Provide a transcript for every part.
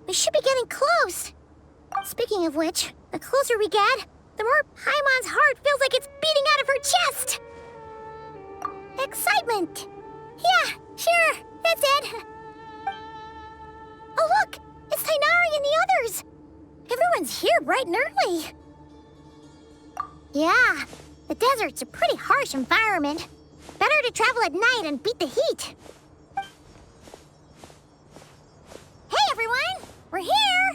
We should be getting close. Speaking of which, the closer we get, the more Paimon's heart feels like it's beating out of her chest. Excitement. Yeah, sure, that's it. Oh look, it's Tighnari and the others. Everyone's here bright and early. Yeah, the desert's a pretty harsh environment. Better to travel at night and beat the heat. Hey everyone, we're here!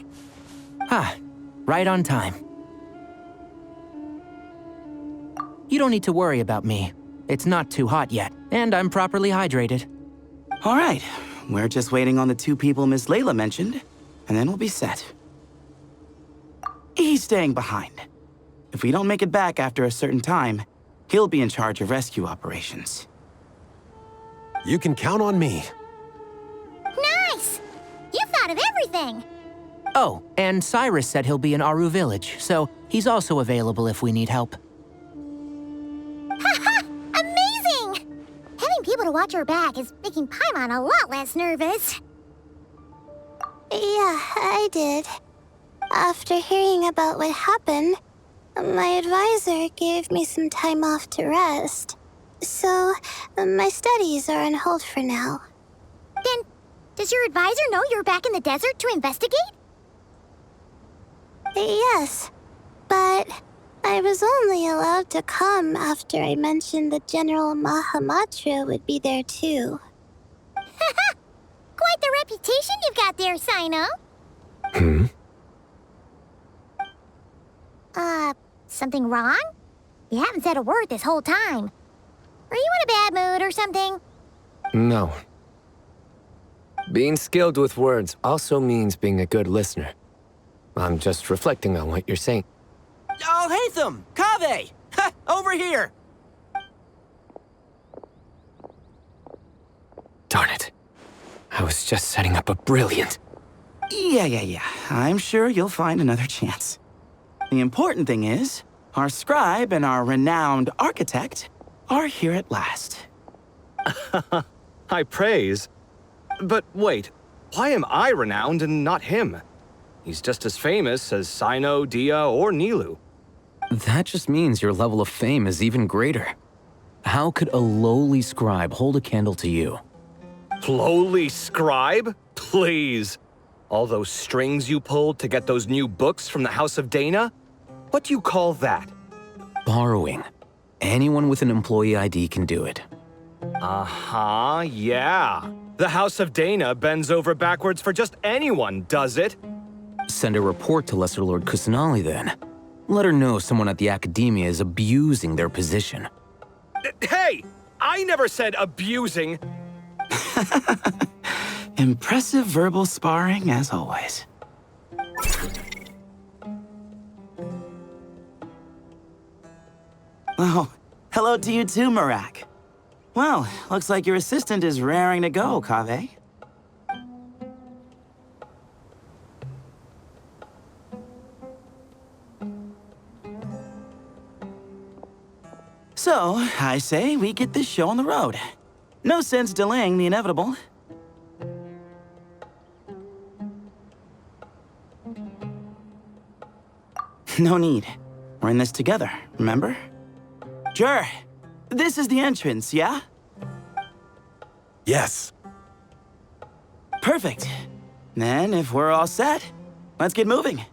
Ah, right on time. You don't need to worry about me. It's not too hot yet, and I'm properly hydrated. All right, we're just waiting on the 2 people Miss Layla mentioned, and then we'll be set. He's staying behind. If we don't make it back after a certain time, he'll be in charge of rescue operations. You can count on me. Nice! You thought of everything! Oh, and Cyrus said he'll be in Aru Village, so he's also available if we need help. Haha! Amazing! Having people to watch our back is making Paimon a lot less nervous. Yeah, I did. After hearing about what happened, my advisor gave me some time off to rest. So, my studies are on hold for now. Then, does your advisor know you're back in the desert to investigate? Yes, but I was only allowed to come after I mentioned that General Mahamatra would be there too. Haha! Quite the reputation you've got there, Sino. Something wrong? You haven't said a word this whole time. Are you in a bad mood or something? No. Being skilled with words also means being a good listener. I'm just reflecting on what you're saying. Oh, Hatham! Kaveh! Ha! Over here! Darn it. I was just setting up a brilliant... Yeah. I'm sure you'll find another chance. The important thing is, our scribe and our renowned architect are here at last. High praise. But wait, why am I renowned and not him? He's just as famous as Sino, Dia, or Nilu. That just means your level of fame is even greater. How could a lowly scribe hold a candle to you? Lowly scribe? Please. All those strings you pulled to get those new books from the House of Dana? What do you call that? Borrowing. Anyone with an employee ID can do it. Uh-huh, yeah. The House of Dana bends over backwards for just anyone, does it? Send a report to Lesser Lord Kusanali then. Let her know someone at the Academia is abusing their position. Hey! I never said abusing! Impressive verbal sparring, as always. Oh, hello to you too, Marak. Well, looks like your assistant is raring to go, Kaveh. So, I say we get this show on the road. No sense delaying the inevitable. No need. We're in this together, remember? Sure. This is the entrance, yeah? Yes. Perfect. Then, if we're all set, let's get moving.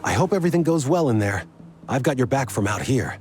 I hope everything goes well in there. I've got your back from out here.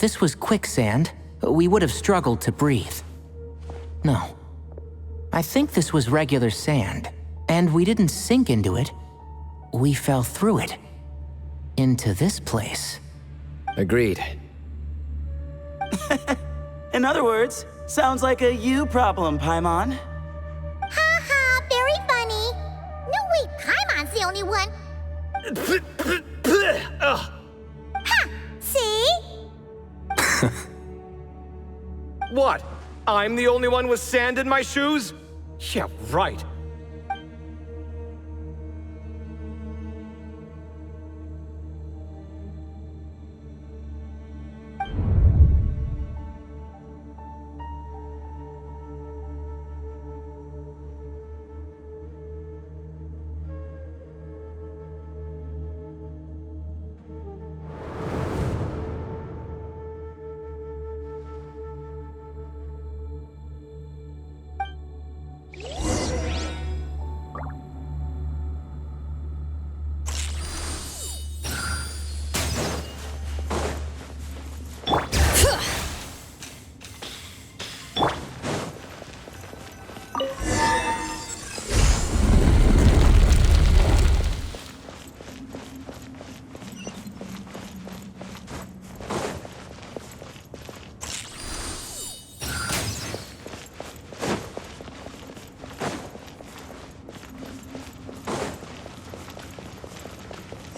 this was quicksand, we would have struggled to breathe. No. I think this was regular sand, and we didn't sink into it. We fell through it. Into this place. Agreed. In other words, sounds like a you problem, Paimon. Ha ha, very funny. No wait, Paimon's the only one. Ugh. Ha! See? What? I'm the only one with sand in my shoes? Yeah, right.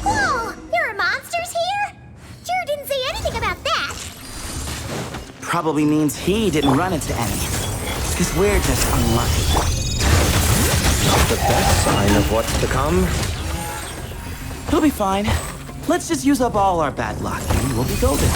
Whoa! There are monsters here? Sure didn't say anything about that. Probably means he didn't run into any. Because we're just unlucky. The best sign of what's to come. He'll be fine. Let's just use up all our bad luck and we'll be golden.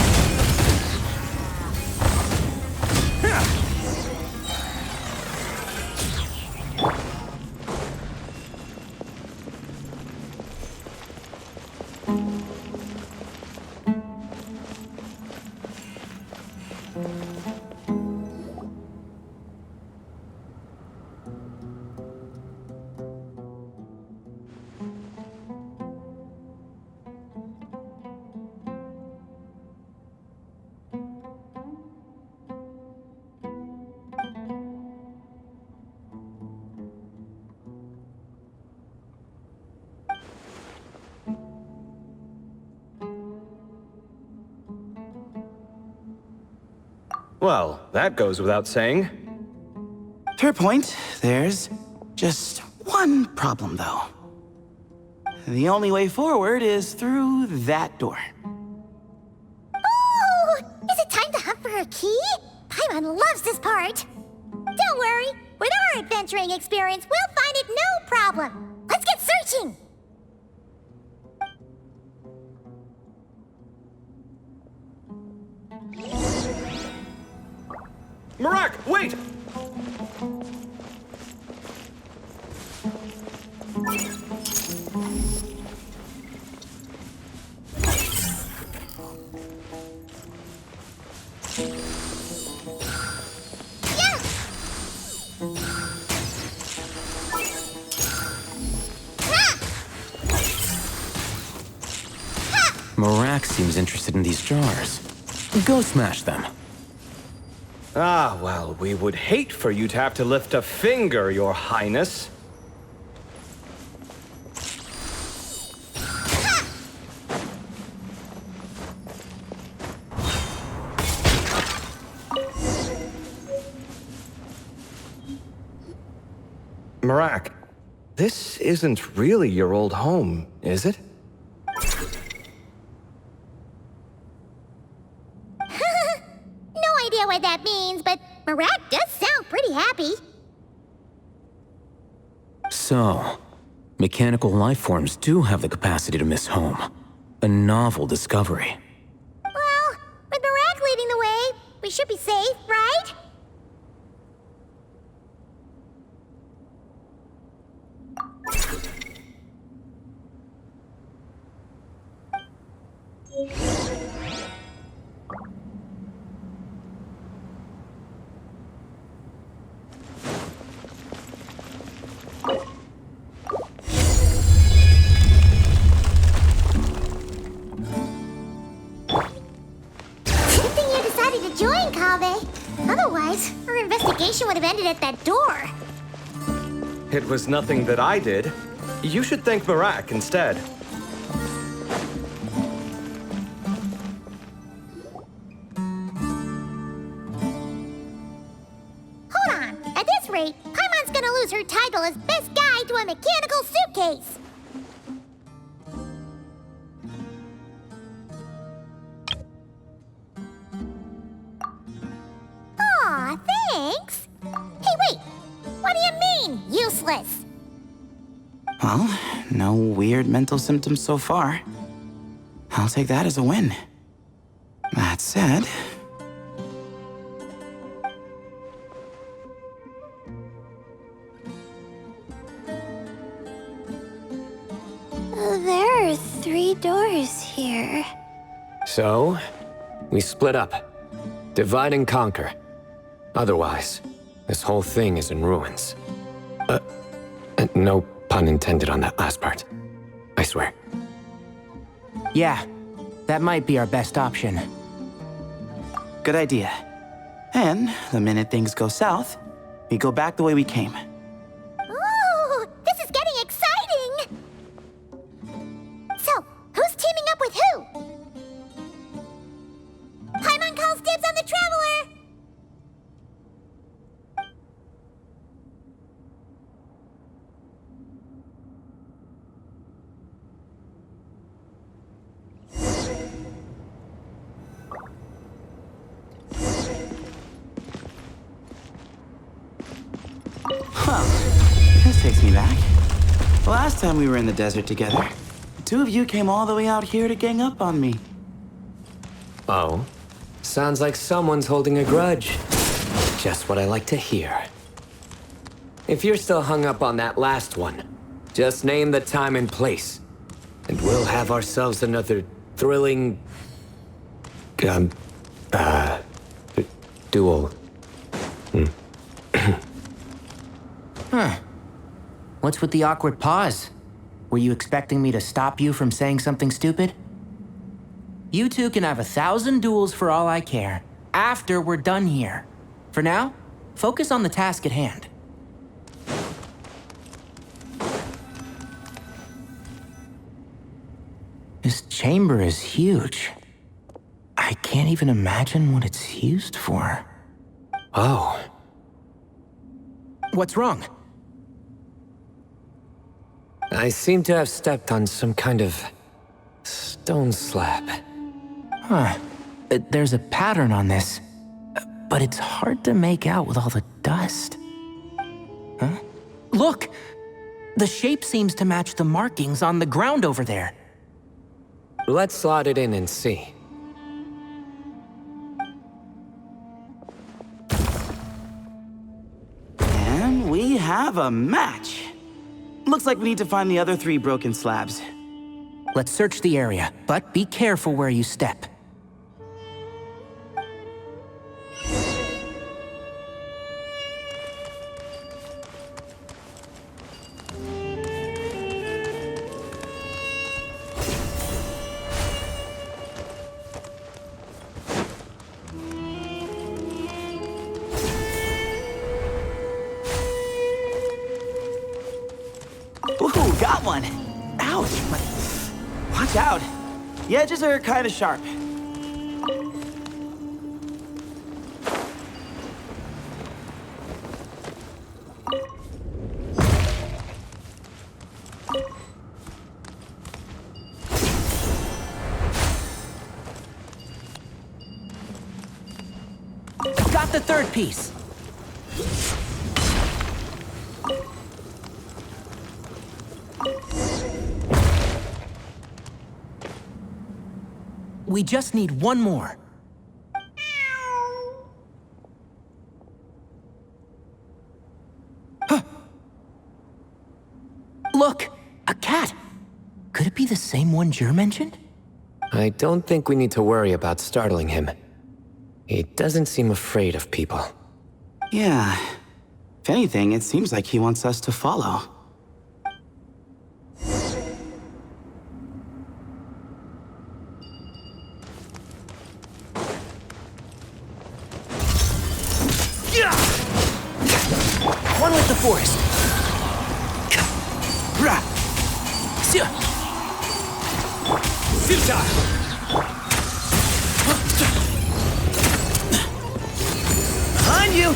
Well, that goes without saying. Fair point. There's just one problem, though. The only way forward is through that door. Oh! Is it time to hunt for a key? Paimon loves this part. Don't worry. With our adventuring experience, we'll find it no problem. Let's get searching. Marak, wait! Marak seems interested in these jars. Go smash them. Ah, well, we would hate for you to have to lift a finger, Your Highness. Marak, this isn't really your old home, is it? No idea what that means, but Marak does sound pretty happy. So, mechanical life forms do have the capacity to miss home. A novel discovery. Well, with Marak leading the way, we should be safe, right? Good thing Otherwise, our investigation would have ended at that door. It was nothing that I did. You should thank Marak instead. Hold on. At this rate, Paimon's gonna lose her title as best guide to a mechanical suitcase. Aw, thanks. Hey, wait. What do you mean, useless? Well, no weird mental symptoms so far. I'll take that as a win. That said... There are 3 doors here. So, we split up. Divide and conquer. Otherwise, this whole thing is in ruins. No pun intended on that last part. I swear. Yeah, that might be our best option. Good idea. And the minute things go south, we go back the way we came. Ooh, this is getting exciting! So, who's teaming up with who? Paimon calls dibs on the Traveler! Well, this takes me back. The last time we were in the desert together, the 2 of you came all the way out here to gang up on me. Oh? Sounds like someone's holding a grudge. Just what I like to hear. If you're still hung up on that last one, just name the time and place, and we'll have ourselves another thrilling... duel. Huh. What's with the awkward pause? Were you expecting me to stop you from saying something stupid? You two can have 1,000 duels for all I care, after we're done here. For now, focus on the task at hand. This chamber is huge. I can't even imagine what it's used for. Oh. What's wrong? I seem to have stepped on some kind of stone slab. Huh. There's a pattern on this, but it's hard to make out with all the dust. Huh? Look! The shape seems to match the markings on the ground over there. Let's slot it in and see. And we have a match. Looks like we need to find the other 3 broken slabs. Let's search the area, but be careful where you step. Ooh, got one! Ouch! Watch out! The edges are kind of sharp. Got the 3rd piece! We just need one more. Huh. Look! A cat! Could it be the same one Jer mentioned? I don't think we need to worry about startling him. He doesn't seem afraid of people. Yeah. If anything, it seems like he wants us to follow. One with the forest. Behind you!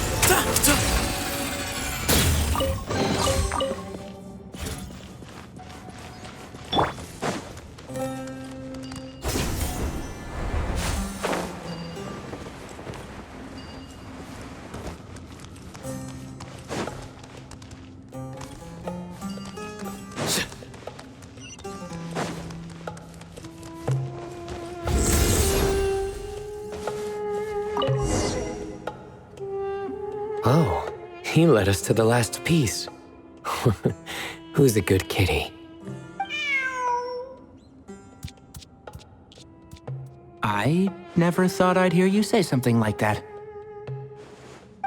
Oh, he led us to the last piece. Who's a good kitty? I never thought I'd hear you say something like that.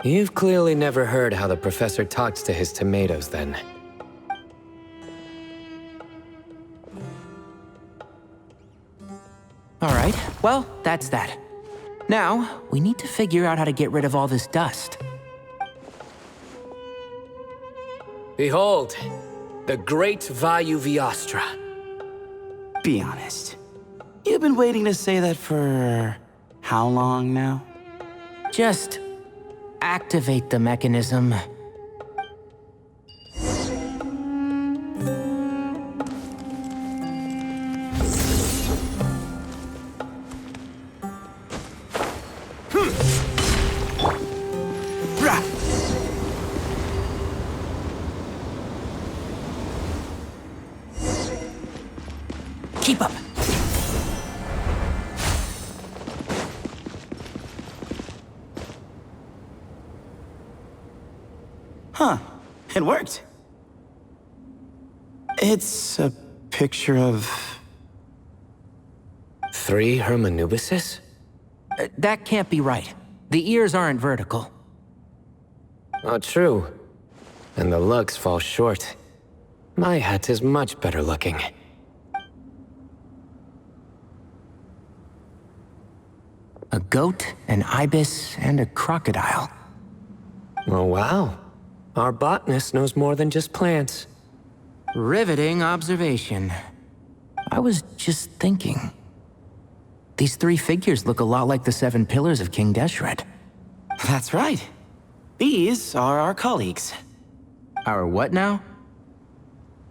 You've clearly never heard how the professor talks to his tomatoes, then. All right, well, that's that. Now, we need to figure out how to get rid of all this dust. Behold, the great Vayu Viastra. Be honest. You've been waiting to say that for how long now? Just activate the mechanism. Keep up. Huh. It worked. It's a picture of... 3 Hermanubises? That can't be right. The ears aren't vertical. Oh, true. And the lugs fall short. My hat is much better looking. A goat, an ibis, and a crocodile. Oh, wow. Our botanist knows more than just plants. Riveting observation. I was just thinking. These 3 figures look a lot like the 7 pillars of King Deshret. That's right. These are our colleagues. Our what now?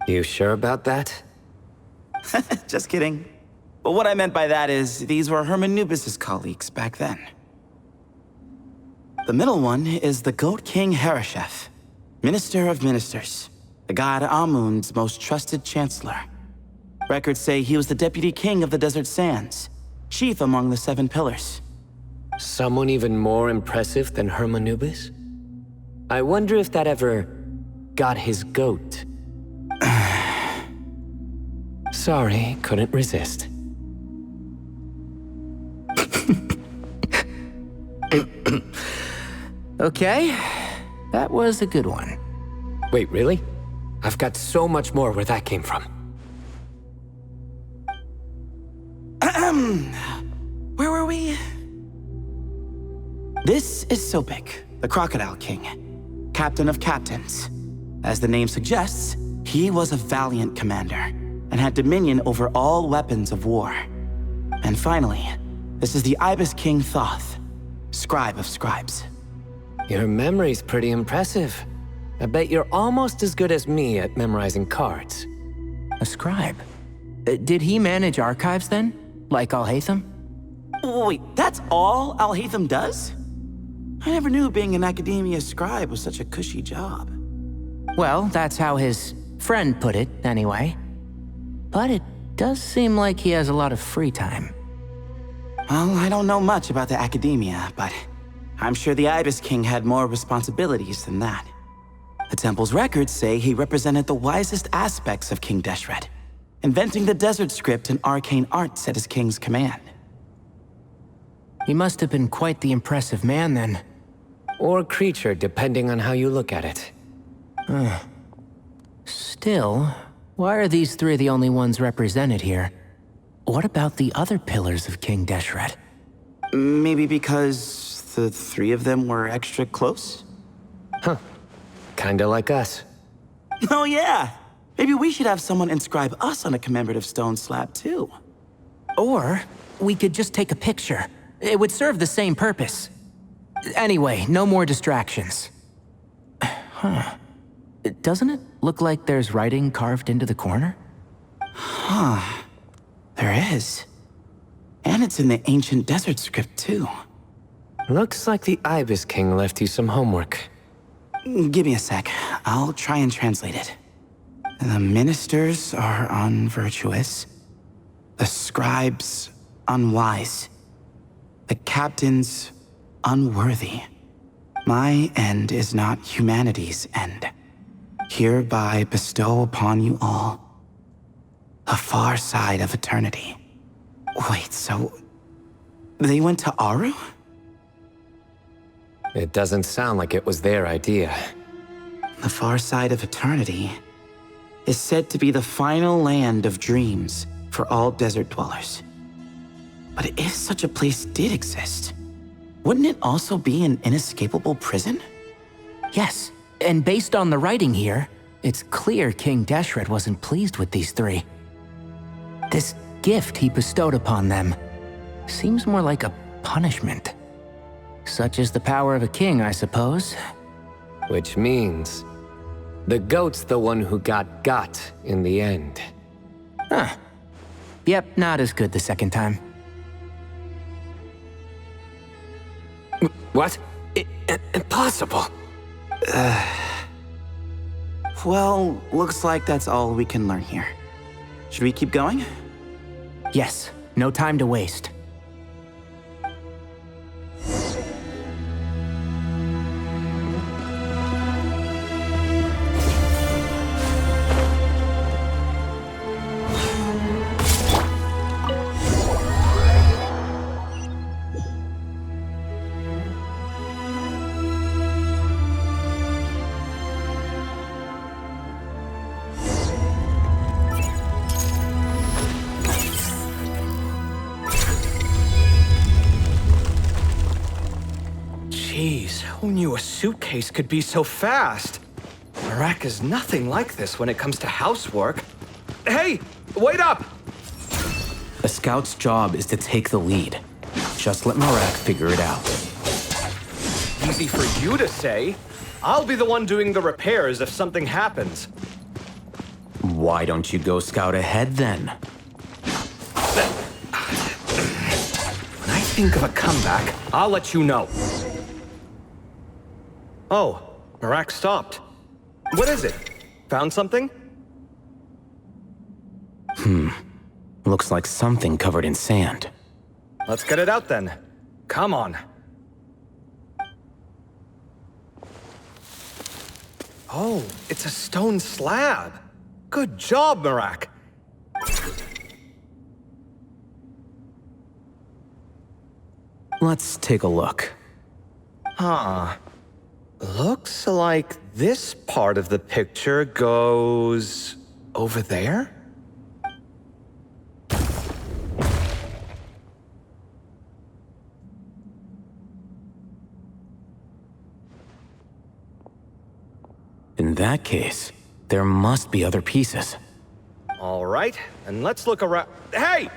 You sure about that? Just kidding. But what I meant by that is, these were Hermanubis' colleagues back then. The middle one is the Goat King Hereshef, Minister of Ministers, the god Amun's most trusted chancellor. Records say he was the deputy king of the Desert Sands, chief among the 7 pillars. Someone even more impressive than Hermanubis? I wonder if that ever got his goat. Sorry, couldn't resist. Okay, that was a good one. Wait, really? I've got so much more where that came from. Where were we? This is Sopik, the Crocodile King, captain of captains. As the name suggests, he was a valiant commander and had dominion over all weapons of war. And finally, this is the Ibis King Thoth, scribe of scribes. Your memory's pretty impressive. I bet you're almost as good as me at memorizing cards. A scribe? Did he manage archives then? Like Alhaitham? Wait, that's all Alhaitham does? I never knew being an academia scribe was such a cushy job. Well, that's how his friend put it, anyway. But it does seem like he has a lot of free time. Well, I don't know much about the academia, but I'm sure the Ibis King had more responsibilities than that. The temple's records say he represented the wisest aspects of King Deshret, inventing the desert script and arcane arts at his king's command. He must have been quite the impressive man then. Or creature, depending on how you look at it. Still, why are these 3 the only ones represented here? What about the other pillars of King Deshret? Maybe because the three of them were extra close? Kinda like us. Oh yeah! Maybe we should have someone inscribe us on a commemorative stone slab too. Or we could just take a picture. It would serve the same purpose. Anyway, no more distractions. Huh. Doesn't it look like there's writing carved into the corner? There is. And it's in the ancient desert script too. Looks like the Ibis King left you some homework. Give me a sec. I'll try and translate it. The ministers are unvirtuous. The scribes unwise. The captains unworthy. My end is not humanity's end. Hereby bestow upon you all a far side of eternity. Wait, so they went to Aru? It doesn't sound like it was their idea. The far side of eternity is said to be the final land of dreams for all desert dwellers. But if such a place did exist, wouldn't it also be an inescapable prison? Yes, and based on the writing here, it's clear King Deshret wasn't pleased with these three. This gift he bestowed upon them seems more like a punishment. Such is the power of a king, I suppose. Which means the goat's the one who got in the end. Huh. Yep, not as good the second time. What? Impossible. Well, looks like that's all we can learn here. Should we keep going? Yes, no time to waste. Jeez, who knew a suitcase could be so fast? Marak is nothing like this when it comes to housework. Hey, wait up! A scout's job is to take the lead. Just let Marak figure it out. Easy for you to say. I'll be the one doing the repairs if something happens. Why don't you go scout ahead then? When I think of a comeback, I'll let you know. Oh, Marak stopped. What is it? Found something? Looks like something covered in sand. Let's get it out then. Come on. Oh, it's a stone slab. Good job, Marak. Let's take a look. Huh. Looks like this part of the picture goes over there? In that case, there must be other pieces. All right, and let's look around. Hey!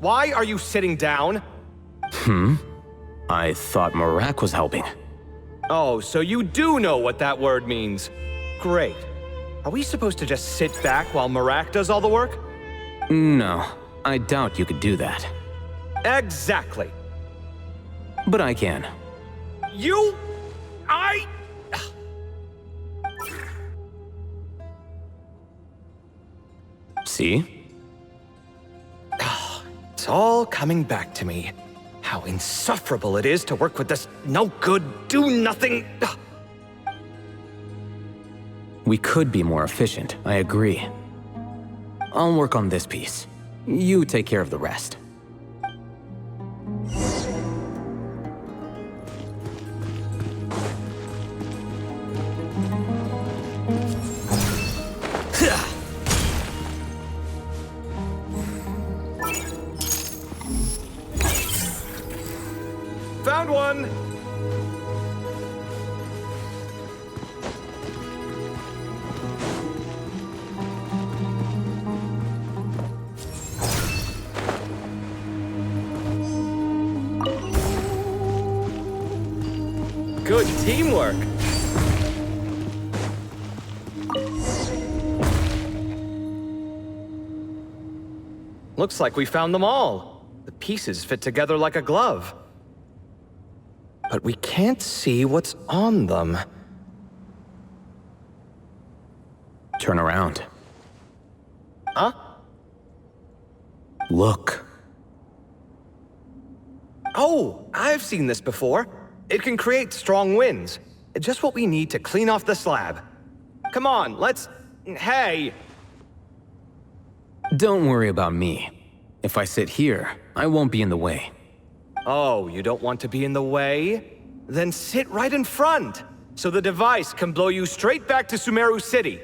Why are you sitting down? I thought Marak was helping. Oh, so you do know what that word means. Great. Are we supposed to just sit back while Marak does all the work? No, I doubt you could do that. Exactly. But I can. See? It's all coming back to me. How insufferable it is to work with this no-good, do-nothing... We could be more efficient, I agree. I'll work on this piece. You take care of the rest. Found one! Good teamwork. Looks like we found them all. The pieces fit together like a glove. But we can't see what's on them. Turn around. Huh? Look. Oh, I've seen this before. It can create strong winds. Just what we need to clean off the slab. Come on, let's... Hey! Don't worry about me. If I sit here, I won't be in the way. Oh, you don't want to be in the way? Then sit right in front, so the device can blow you straight back to Sumeru City.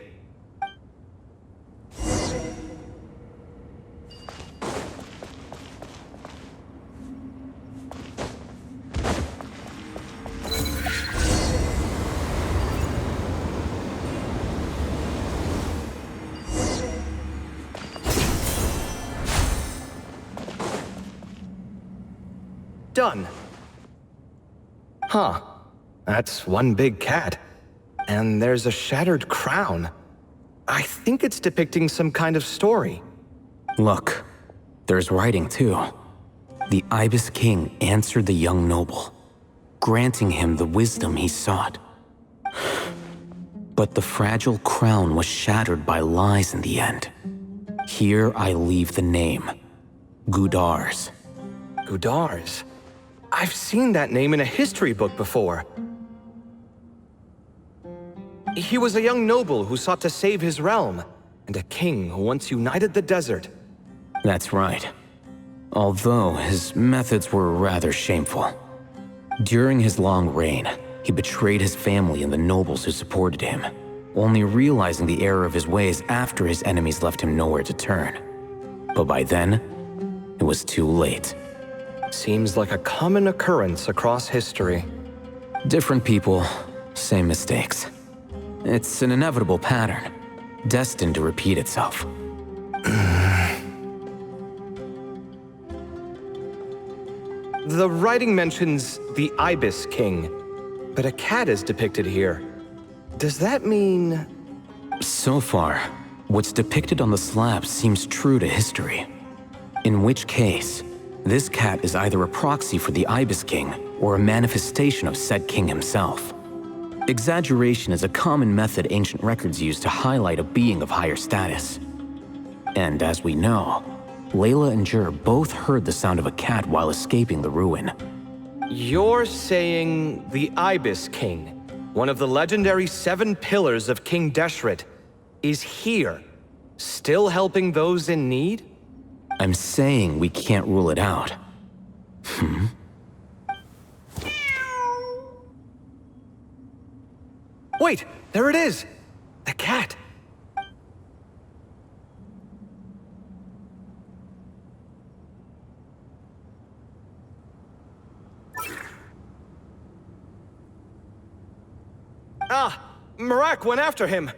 Done. Huh. That's one big cat. And there's a shattered crown. I think it's depicting some kind of story. Look, there's writing too. The Ibis King answered the young noble, granting him the wisdom he sought. But the fragile crown was shattered by lies in the end. Here I leave the name, Gudars. Gudars. I've seen that name in a history book before. He was a young noble who sought to save his realm, and a king who once united the desert. That's right. Although his methods were rather shameful. During his long reign, he betrayed his family and the nobles who supported him, only realizing the error of his ways after his enemies left him nowhere to turn. But by then, it was too late. Seems like a common occurrence across history. Different people, same mistakes. It's an inevitable pattern, destined to repeat itself. The writing mentions the Ibis King, but a cat is depicted here. Does that mean... So far, what's depicted on the slab seems true to history. In which case, this cat is either a proxy for the Ibis King or a manifestation of said king himself. Exaggeration is a common method ancient records use to highlight a being of higher status. And as we know, Layla and Jur both heard the sound of a cat while escaping the ruin. You're saying the Ibis King, one of the legendary 7 pillars of King Deshret, is here, still helping those in need? I'm saying we can't rule it out. Wait, there it is! The cat! Ah! Marak went after him!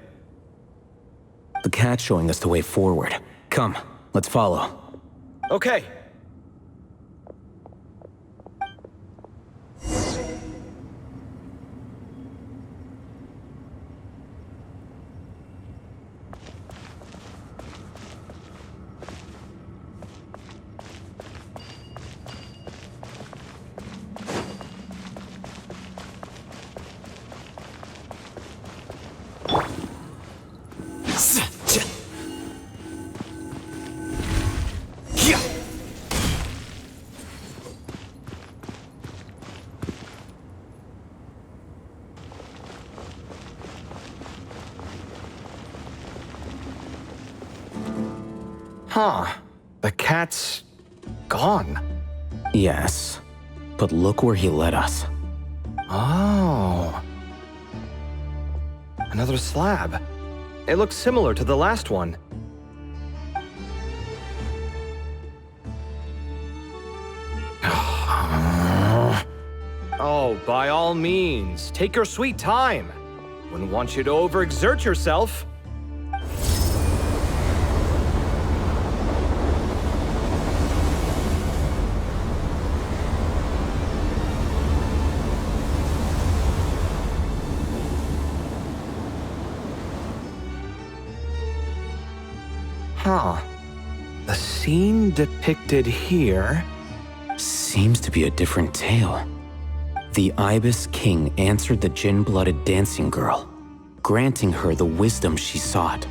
The cat's showing us the way forward. Come, let's follow. Okay. Huh. The cat's... gone. Yes, but look where he led us. Oh. Another slab. It looks similar to the last one. Oh, by all means, take your sweet time. Wouldn't want you to overexert yourself. Huh. The scene depicted here... Seems to be a different tale. The Ibis King answered the gin-blooded dancing girl, granting her the wisdom she sought.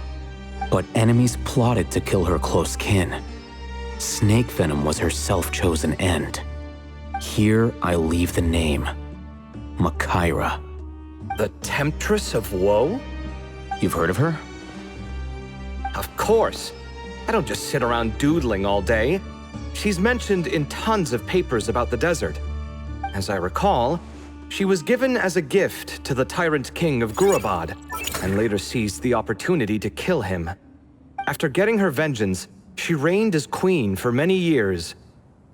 But enemies plotted to kill her close kin. Snake venom was her self-chosen end. Here I leave the name. Makaira. The Temptress of Woe? You've heard of her? Of course. I don't just sit around doodling all day. She's mentioned in tons of papers about the desert. As I recall, she was given as a gift to the tyrant king of Gurabad, and later seized the opportunity to kill him. After getting her vengeance, she reigned as queen for many years,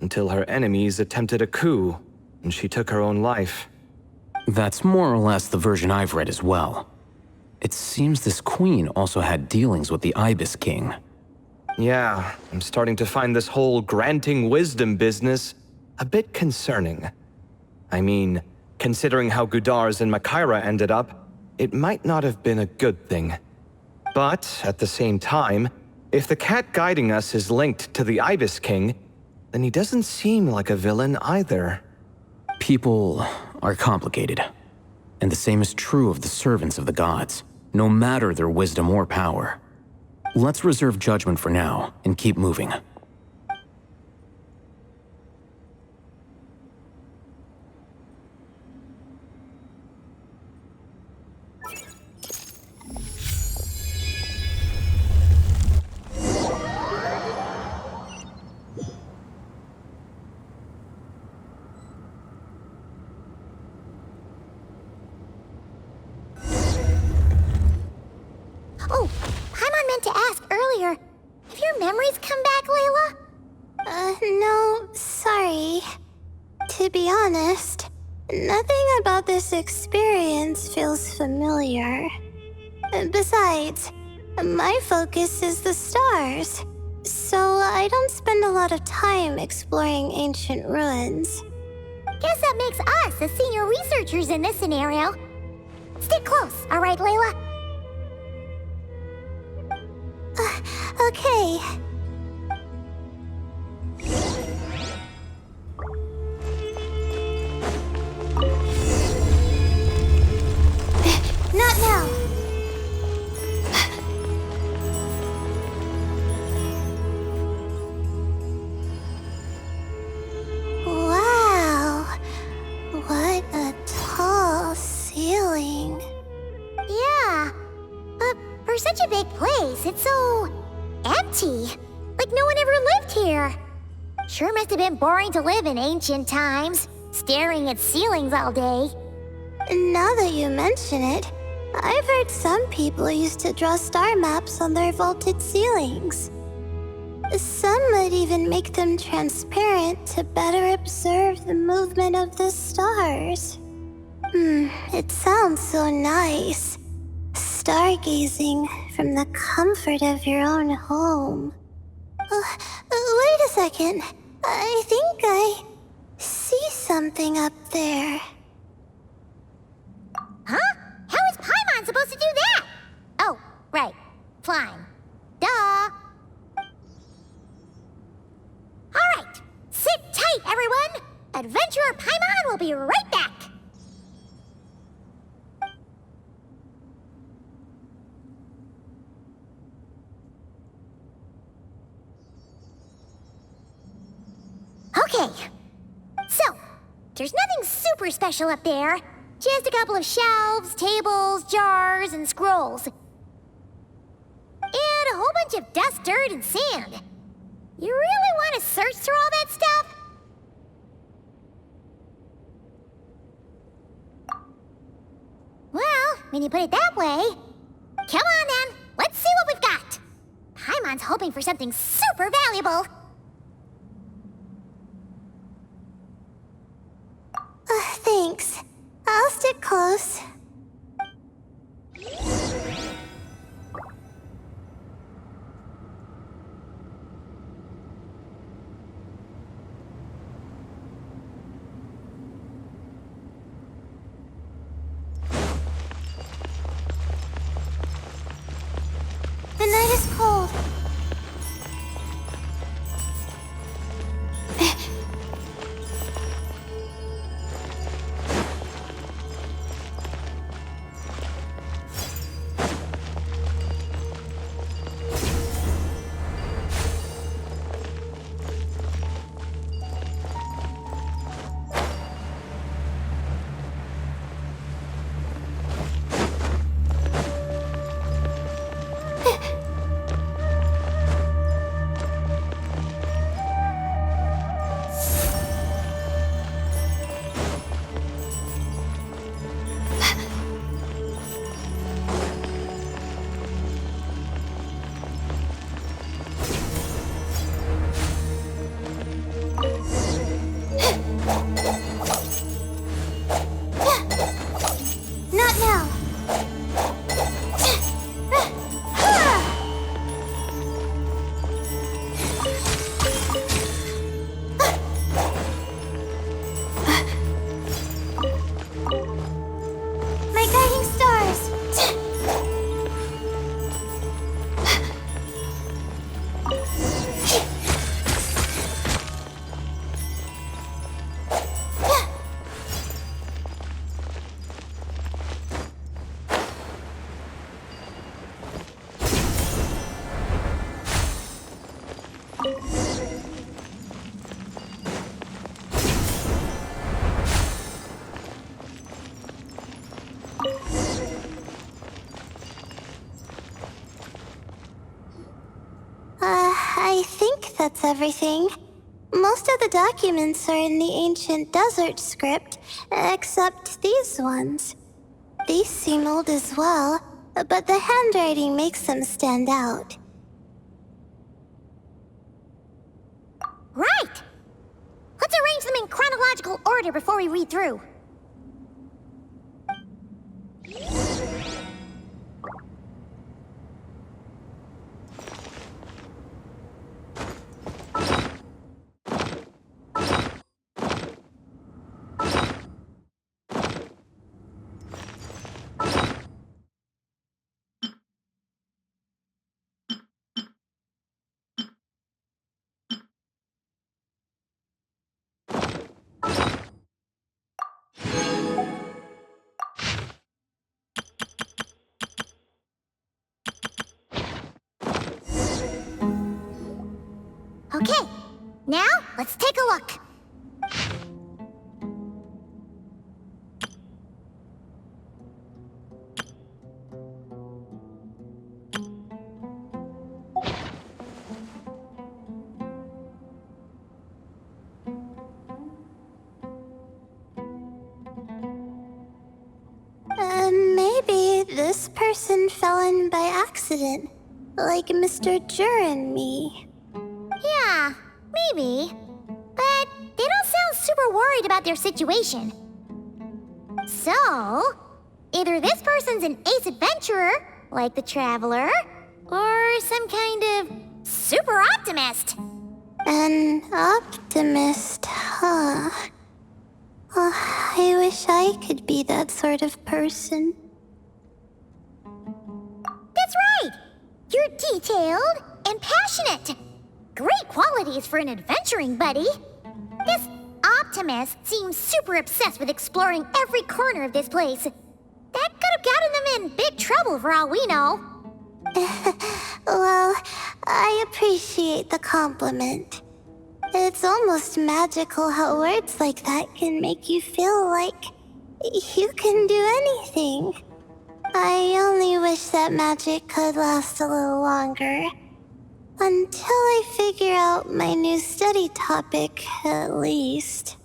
until her enemies attempted a coup, and she took her own life. That's more or less the version I've read as well. It seems this queen also had dealings with the Ibis King. Yeah, I'm starting to find this whole granting wisdom business a bit concerning. I mean, considering how Gudars and Makaira ended up, it might not have been a good thing. But, at the same time, if the cat guiding us is linked to the Ibis King, then he doesn't seem like a villain either. People are complicated. And the same is true of the servants of the gods, no matter their wisdom or power. Let's reserve judgment for now and keep moving. Oh, Paimon meant to ask earlier. Have your memories come back, Layla? No, sorry. To be honest, nothing about this experience feels familiar. Besides, my focus is the stars, so I don't spend a lot of time exploring ancient ruins. Guess that makes us the senior researchers in this scenario. Stick close, all right, Layla? Okay. Not now. Wow. What a tall ceiling. Yeah. But for such a big place, it's so empty. Like no one ever lived here. Sure must have been boring to live in ancient times, staring at ceilings all day. Now that you mention it, I've heard some people used to draw star maps on their vaulted ceilings. Some might even make them transparent to better observe the movement of the stars. It sounds so nice. Stargazing from the comfort of your own home. Wait a second. I think I see something up there. Huh? How is Paimon supposed to do that? Oh, right. Flying. Duh. All right. Sit tight, everyone. Adventurer Paimon will be right back. Okay. So, there's nothing super special up there. Just a couple of shelves, tables, jars, and scrolls. And a whole bunch of dust, dirt, and sand. You really want to search through all that stuff? Well, when you put it that way... Come on then, let's see what we've got. Paimon's hoping for something super valuable. Thanks. I'll stick close. The night is cold. that's everything. Most of the documents are in the ancient desert script, except these ones. These seem old as well, but the handwriting makes them stand out. Right! Let's arrange them in chronological order before we read through. Okay, now let's take a look. Maybe this person fell in by accident, like Mr. Jur and me. Yeah, maybe. But they don't sound super worried about their situation. So, either this person's an ace adventurer, like the Traveler, or some kind of super optimist. An optimist, huh? Oh, I wish I could be that sort of person. That's right! You're detailed and passionate. Great qualities for an adventuring buddy. This optimist seems super obsessed with exploring every corner of this place. That could have gotten them in big trouble for all we know. Well, I appreciate the compliment. It's almost magical how words like that can make you feel like you can do anything. I only wish that magic could last a little longer. Until I figure out my new study topic, at least.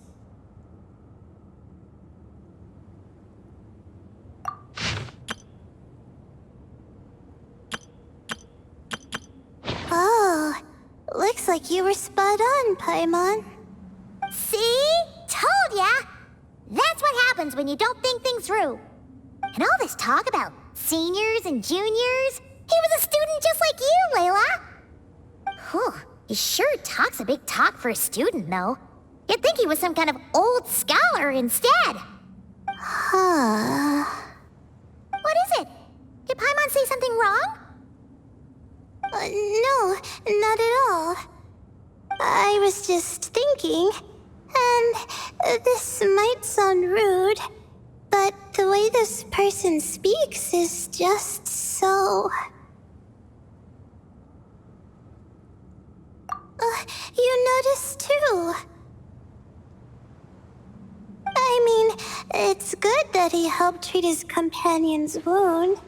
Oh, looks like you were spot on, Paimon. See? Told ya! That's what happens when you don't think things through. And all this talk about seniors and juniors, he was a student just like you, Layla. Whew, he sure talks a big talk for a student, though. You'd think he was some kind of old scholar instead. Huh. What is it? Did Paimon say something wrong? No, not at all. I was just thinking, and this might sound rude, but the way this person speaks is just so... you noticed too. I mean, it's good that he helped treat his companion's wound,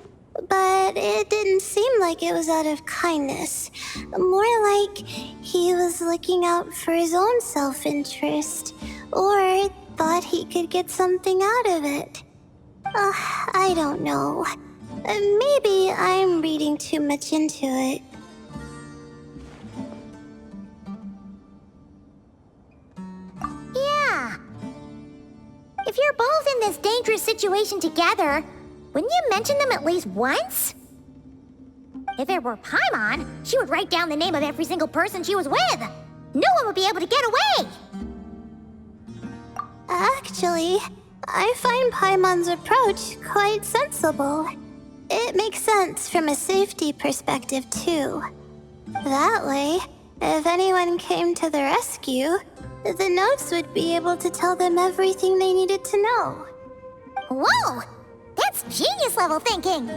but it didn't seem like it was out of kindness. More like he was looking out for his own self-interest, or thought he could get something out of it. I don't know. Maybe I'm reading too much into it. Yeah. If you're both in this dangerous situation together, wouldn't you mention them at least once? If it were Paimon, she would write down the name of every single person she was with. No one would be able to get away. Actually, I find Paimon's approach quite sensible. It makes sense from a safety perspective, too. That way, if anyone came to the rescue, the notes would be able to tell them everything they needed to know. Whoa! That's genius-level thinking!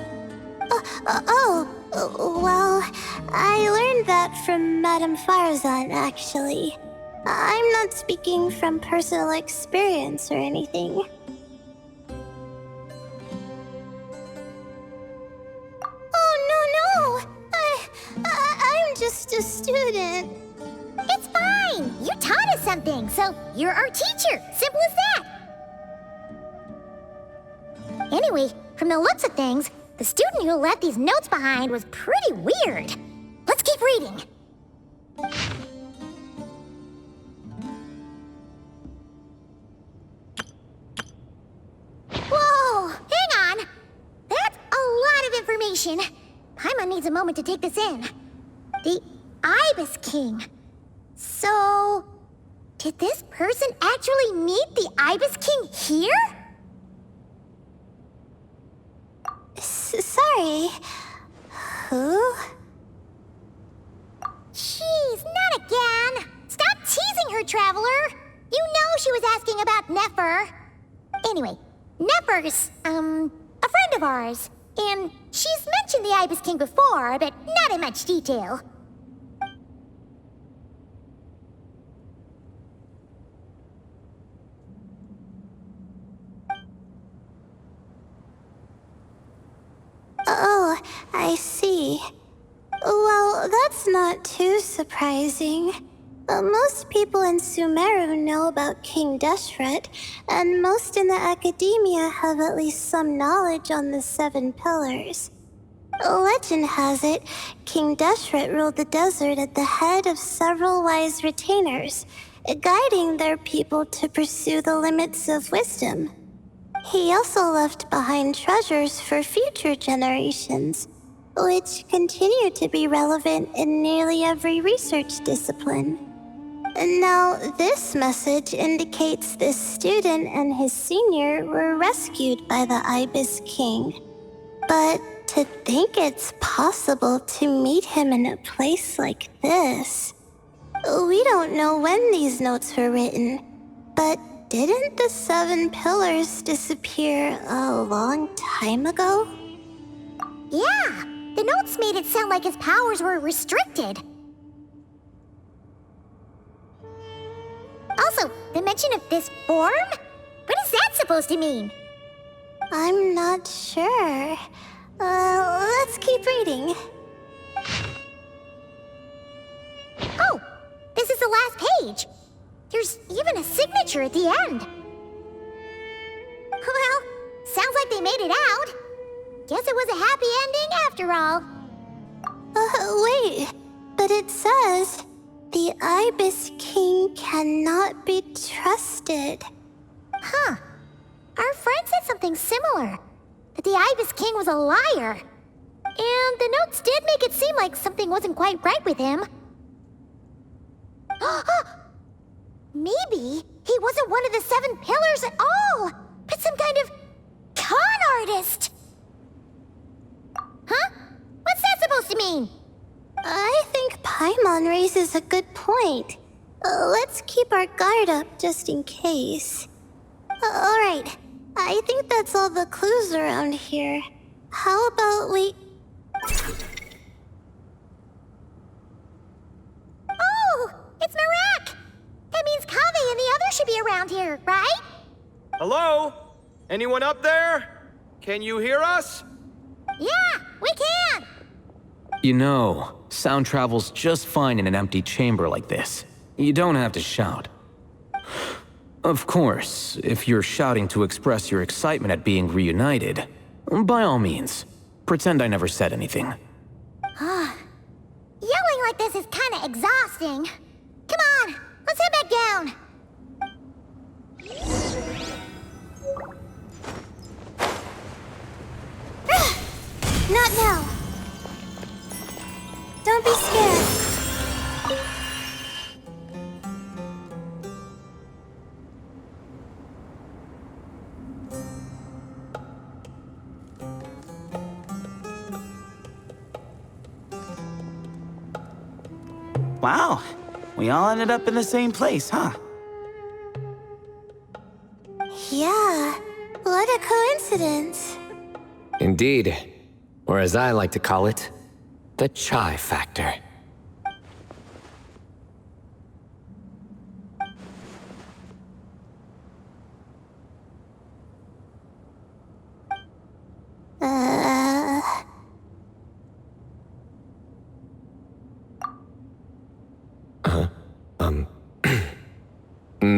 Well, I learned that from Madame Farzan, actually. I'm not speaking from personal experience or anything. Oh, no! I'm just a student. something, so you're our teacher. Simple as that. Anyway, from the looks of things, the student who left these notes behind was pretty weird. Let's keep reading. Whoa, hang on. That's a lot of information. Paimon needs a moment to take this in. The Ibis King. So, did this person actually meet the Ibis King here? Sorry. Who? Jeez, not again. Stop teasing her, Traveler. You know she was asking about Nefer. Anyway, Nefer's, a friend of ours. And she's mentioned the Ibis King before, but not in much detail. Oh, I see. Well, that's not too surprising. Most people in Sumeru know about King Deshret, and most in the academia have at least some knowledge on the Seven Pillars. Legend has it, King Deshret ruled the desert at the head of several wise retainers, guiding their people to pursue the limits of wisdom. He also left behind treasures for future generations, which continue to be relevant in nearly every research discipline. Now, this message indicates this student and his senior were rescued by the Ibis King. But to think it's possible to meet him in a place like this... We don't know when these notes were written, but didn't the Seven Pillars disappear a long time ago? Yeah, the notes made it sound like his powers were restricted. Also, the mention of this form? What is that supposed to mean? I'm not sure. Let's keep reading. Oh, this is the last page. There's even a signature at the end. Well, sounds like they made it out. Guess it was a happy ending after all. Wait, but it says, the Ibis King cannot be trusted. Huh. Our friend said something similar. That the Ibis King was a liar. And the notes did make it seem like something wasn't quite right with him. Maybe he wasn't one of the Seven Pillars at all, but some kind of con artist. Huh? What's that supposed to mean? I think Paimon raises a good point. Let's keep our guard up just in case. Alright, I think that's all the clues around here. How about we... Oh, it's Marak! That means Kaveh and the others should be around here, right? Hello? Anyone up there? Can you hear us? Yeah, we can! You know, sound travels just fine in an empty chamber like this. You don't have to shout. Of course, if you're shouting to express your excitement at being reunited, by all means, pretend I never said anything. Yelling like this is kinda exhausting. Come on, let's head back down. Not now. Don't be scared. Wow, we all ended up in the same place, huh? Yeah, what a coincidence. Indeed. Or as I like to call it, the chai factor.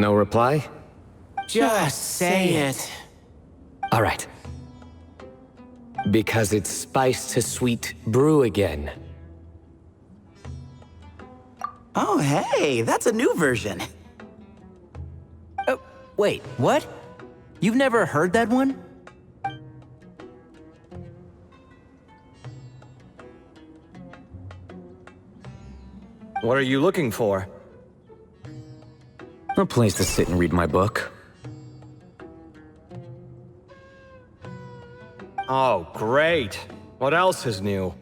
No reply? Just say it. All right. Because it's spice to sweet brew again. Oh, hey, that's a new version. Oh, wait, what? You've never heard that one? What are you looking for? A place to sit and read my book. Oh, great. What else is new?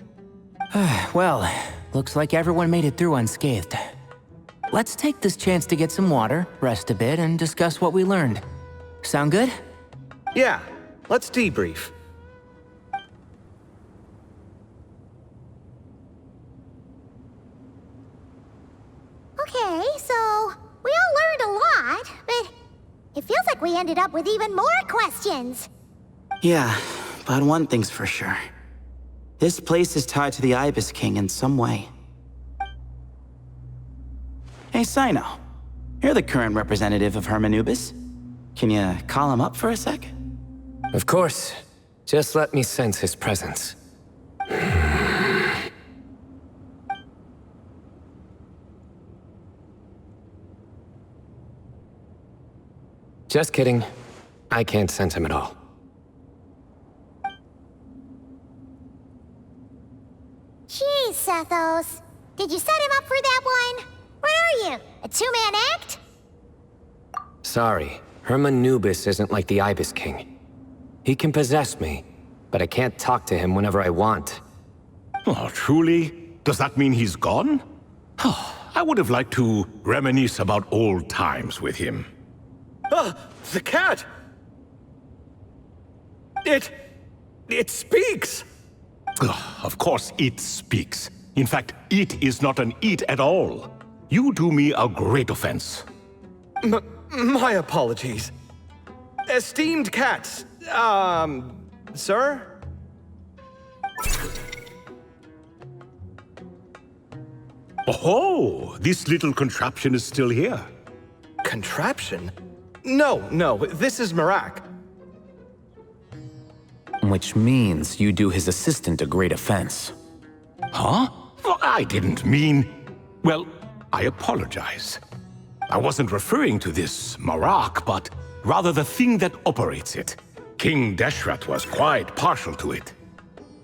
Well, looks like everyone made it through unscathed. Let's take this chance to get some water, rest a bit, and discuss what we learned. Sound good? Yeah, let's debrief. Okay, so we all learned a lot, but it feels like we ended up with even more questions. Yeah, but one thing's for sure. This place is tied to the Ibis King in some way. Hey, Sino. You're the current representative of Hermanubis. Can you call him up for a sec? Of course. Just let me sense his presence. Just kidding. I can't sense him at all. Jeez, Sethos. Did you set him up for that one? What are you, a two-man act? Sorry, Hermanubis isn't like the Ibis King. He can possess me, but I can't talk to him whenever I want. Oh, truly? Does that mean he's gone? I would have liked to reminisce about old times with him. Ah, the cat! It speaks! Of course it speaks. In fact, it is not an it at all. You do me a great offense. My apologies. Esteemed cats, sir? Oh, this little contraption is still here. Contraption? No, this is Marak. Which means you do his assistant a great offense. Huh? Well, I didn't mean... Well, I apologize. I wasn't referring to this Marak, but rather the thing that operates it. King Deshret was quite partial to it.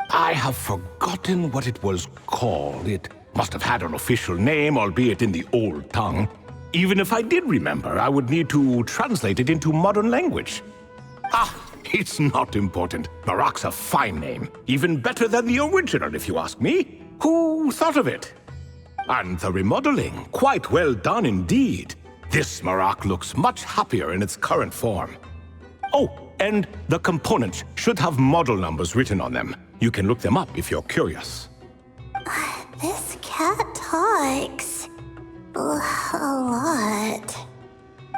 I have forgotten what it was called. It must have had an official name, albeit in the old tongue. Even if I did remember, I would need to translate it into modern language. It's not important. Marak's a fine name. Even better than the original, if you ask me. Who thought of it? And the remodeling, quite well done indeed. This Marak looks much happier in its current form. Oh, and the components should have model numbers written on them. You can look them up if you're curious. This cat talks a lot.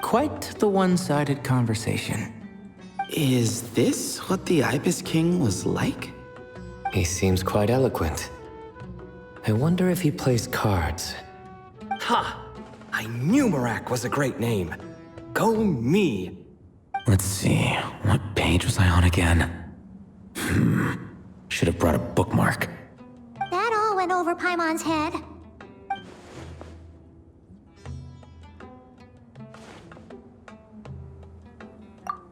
Quite the one-sided conversation. Is this what the Ibis King was like? He seems quite eloquent. I wonder if he plays cards. Ha! I knew Marak was a great name. Go me! Let's see, what page was I on again? Should have brought a bookmark. That all went over Paimon's head.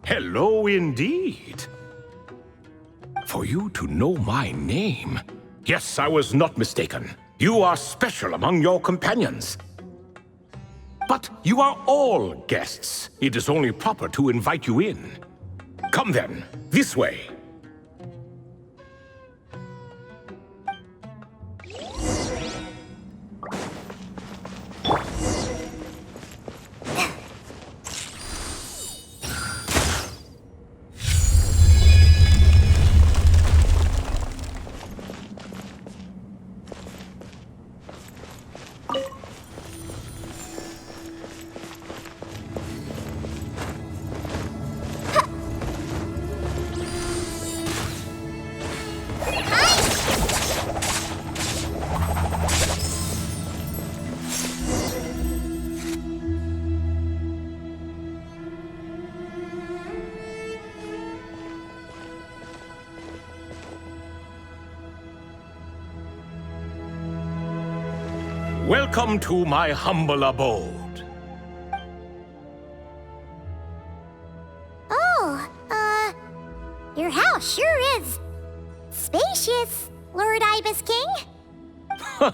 Hello indeed. For you to know my name. Yes, I was not mistaken. You are special among your companions. But you are all guests. It is only proper to invite you in. Come then, this way. Welcome to my humble abode. Oh, your house sure is spacious, Lord Ibis King.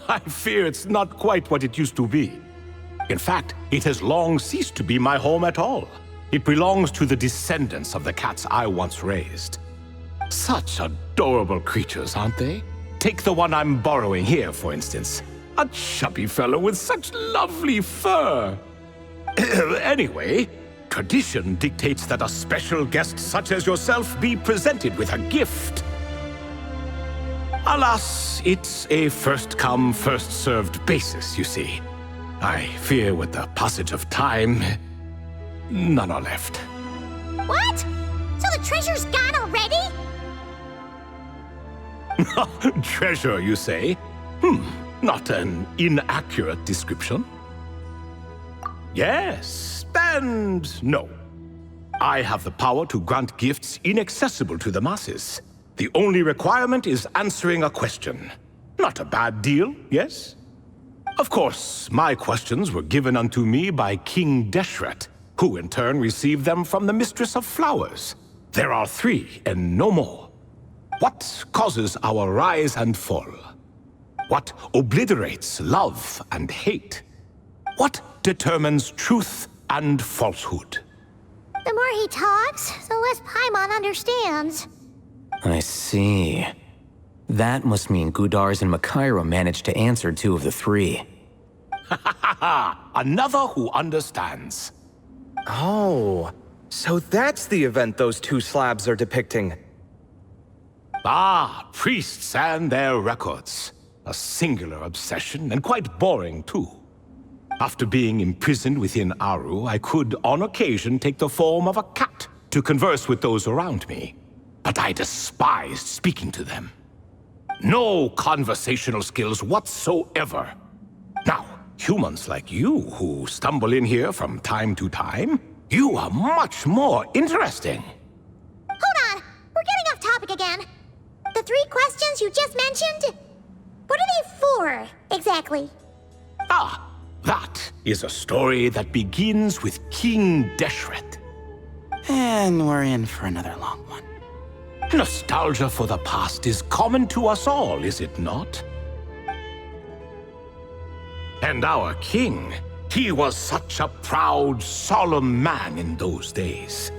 I fear it's not quite what it used to be. In fact, it has long ceased to be my home at all. It belongs to the descendants of the cats I once raised. Such adorable creatures, aren't they? Take the one I'm borrowing here, for instance. A chubby fellow with such lovely fur. Anyway, tradition dictates that a special guest such as yourself be presented with a gift. Alas, it's a first-come, first-served basis, you see. I fear with the passage of time, none are left. What? So the treasure's gone already? Treasure, you say? Not an inaccurate description. Yes, and no. I have the power to grant gifts inaccessible to the masses. The only requirement is answering a question. Not a bad deal, yes? Of course, my questions were given unto me by King Deshret, who in turn received them from the Mistress of Flowers. There are 3, and no more. What causes our rise and fall? What obliterates love and hate? What determines truth and falsehood? The more he talks, the less Paimon understands. I see. That must mean Gudars and Makairo managed to answer 2 of the 3. Another who understands. Oh, so that's the event those 2 slabs are depicting. Ah, priests and their records. A singular obsession, and quite boring too. After being imprisoned within Aru, I could, on occasion, take the form of a cat to converse with those around me. But I despised speaking to them. No conversational skills whatsoever. Now, humans like you who stumble in here from time to time, you are much more interesting. Hold on, we're getting off topic again. The 3 questions you just mentioned? What are they for, exactly? Ah, that is a story that begins with King Deshret. And we're in for another long one. Nostalgia for the past is common to us all, is it not? And our king, he was such a proud, solemn man in those days.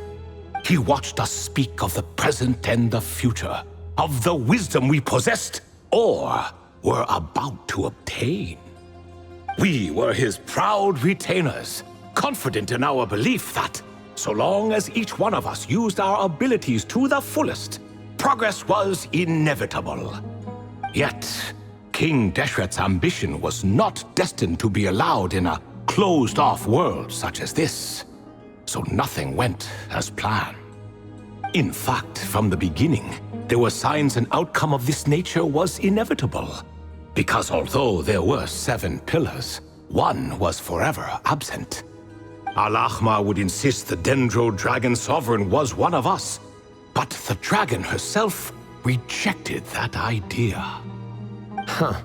He watched us speak of the present and the future, of the wisdom we possessed or were about to obtain. We were his proud retainers, confident in our belief that, so long as each one of us used our abilities to the fullest, progress was inevitable. Yet, King Deshret's ambition was not destined to be allowed in a closed-off world such as this. So nothing went as planned. In fact, from the beginning, there were signs an outcome of this nature was inevitable. Because although there were 7 pillars, one was forever absent. Al-Ahmar would insist the Dendro Dragon Sovereign was one of us, but the dragon herself rejected that idea. Huh.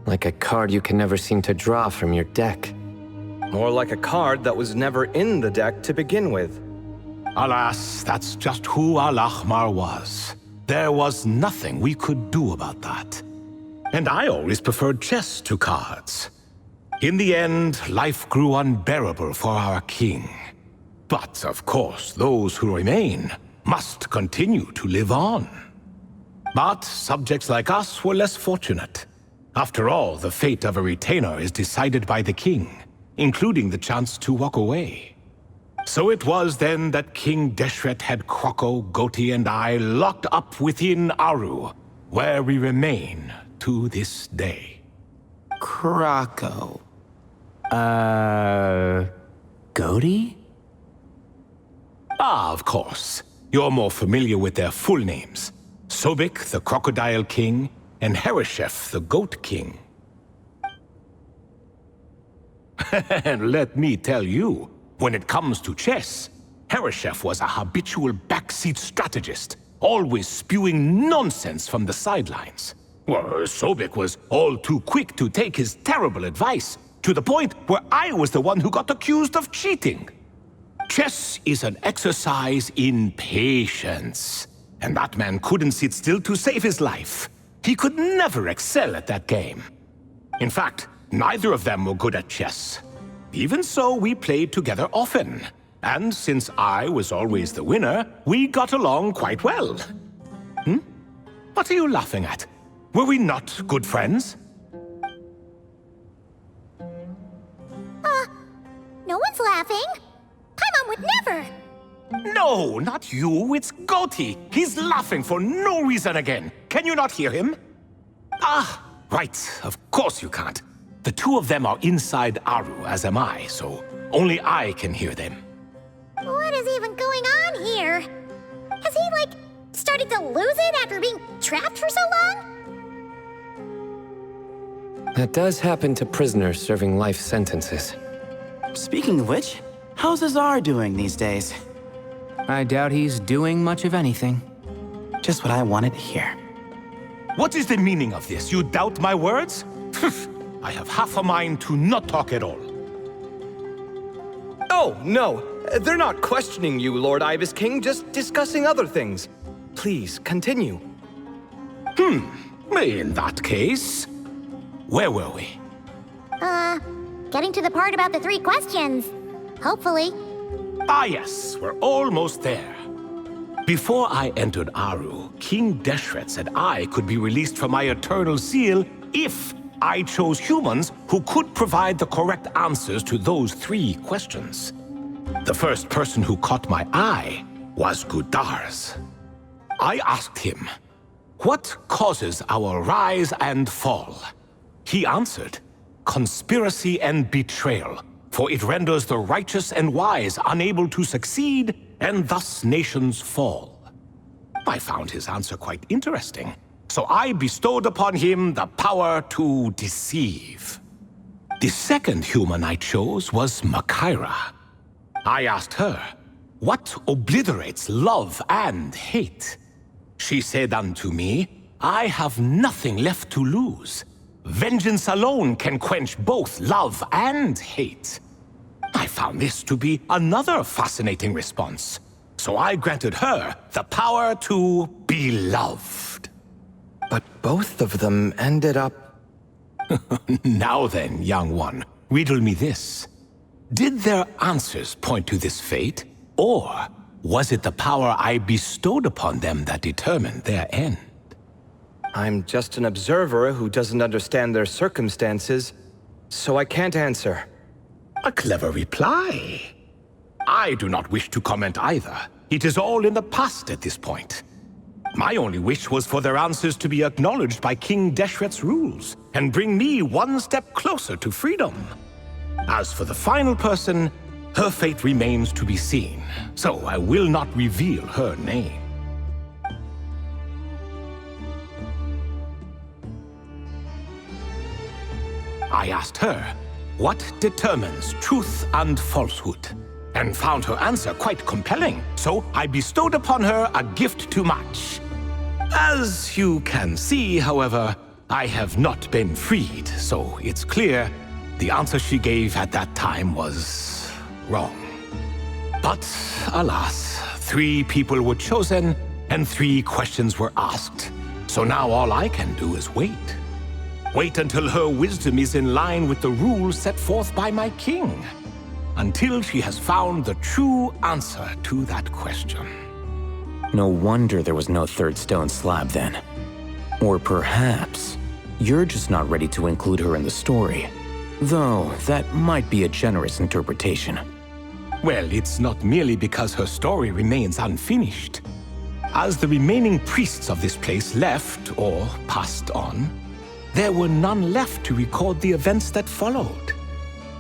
Like a card you can never seem to draw from your deck. More like a card that was never in the deck to begin with. Alas, that's just who Al-Ahmar was. There was nothing we could do about that. And I always preferred chess to cards. In the end, life grew unbearable for our king. But, of course, those who remain must continue to live on. But subjects like us were less fortunate. After all, the fate of a retainer is decided by the king, including the chance to walk away. So it was then that King Deshret had Kroko, Goti, and I locked up within Aru, where we remain to this day. Kroko. Goti? Ah, of course. You're more familiar with their full names. Sobek, the Crocodile King, and Hereshef, the Goat King. And let me tell you, when it comes to chess, Hereshef was a habitual backseat strategist, always spewing nonsense from the sidelines. Well, Sobek was all too quick to take his terrible advice, to the point where I was the one who got accused of cheating. Chess is an exercise in patience, and that man couldn't sit still to save his life. He could never excel at that game. In fact, neither of them were good at chess. Even so, we played together often, and since I was always the winner, we got along quite well. What are you laughing at? Were we not good friends? No one's laughing. Paimon would never. No, not you. It's Goti. He's laughing for no reason again. Can you not hear him? Ah, right. Of course you can't. The two of them are inside Aru, as am I, so only I can hear them. What is even going on here? Has he, started to lose it after being trapped for so long? That does happen to prisoners serving life sentences. Speaking of which, how's Azar doing these days? I doubt he's doing much of anything. Just what I wanted to hear. What is the meaning of this? You doubt my words? I have half a mind to not talk at all. Oh, no. They're not questioning you, Lord Ibis King, just discussing other things. Please, continue. In that case, where were we? Getting to the part about the 3 questions. Hopefully. Ah yes, we're almost there. Before I entered Aru, King Deshret said I could be released from my eternal seal if I chose humans who could provide the correct answers to those 3 questions. The first person who caught my eye was Gudars. I asked him, "What causes our rise and fall?" He answered, "Conspiracy and betrayal, for it renders the righteous and wise unable to succeed, and thus nations fall." I found his answer quite interesting, so I bestowed upon him the power to deceive. The second human I chose was Makaira. I asked her, "What obliterates love and hate?" She said unto me, "I have nothing left to lose. Vengeance alone can quench both love and hate." I found this to be another fascinating response, so I granted her the power to be loved. But both of them ended up... Now then, young one, riddle me this. Did their answers point to this fate, or was it the power I bestowed upon them that determined their end? I'm just an observer who doesn't understand their circumstances, so I can't answer. A clever reply. I do not wish to comment either. It is all in the past at this point. My only wish was for their answers to be acknowledged by King Deshret's rules, and bring me one step closer to freedom. As for the final person, her fate remains to be seen, so I will not reveal her name. I asked her, "What determines truth and falsehood?" and found her answer quite compelling, so I bestowed upon her a gift to match. As you can see, however, I have not been freed, so it's clear the answer she gave at that time was wrong. But alas, 3 people were chosen and 3 questions were asked, so now all I can do is wait. Wait until her wisdom is in line with the rules set forth by my king. Until she has found the true answer to that question. No wonder there was no 3rd stone slab then. Or perhaps you're just not ready to include her in the story. Though that might be a generous interpretation. Well, it's not merely because her story remains unfinished. As the remaining priests of this place left or passed on, there were none left to record the events that followed.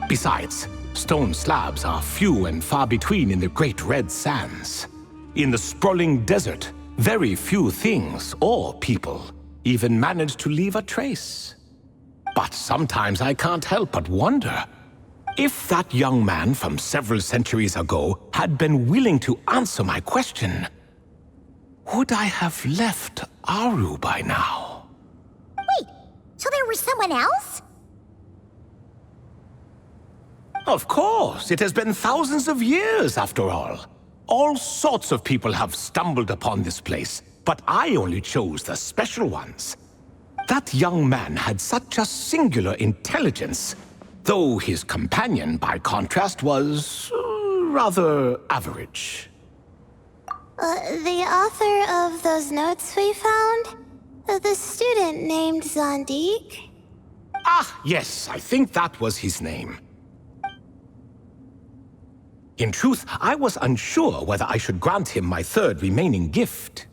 Besides, stone slabs are few and far between in the Great Red Sands. In the sprawling desert, very few things or people even manage to leave a trace. But sometimes I can't help but wonder, if that young man from several centuries ago had been willing to answer my question, would I have left Aru by now? there was someone else? Of course, it has been thousands of years after all. All sorts of people have stumbled upon this place, but I only chose the special ones. That young man had such a singular intelligence, though his companion, by contrast, was rather average. The author of those notes we found? The student named Zandik? Ah, yes, I think that was his name. In truth, I was unsure whether I should grant him my third remaining gift.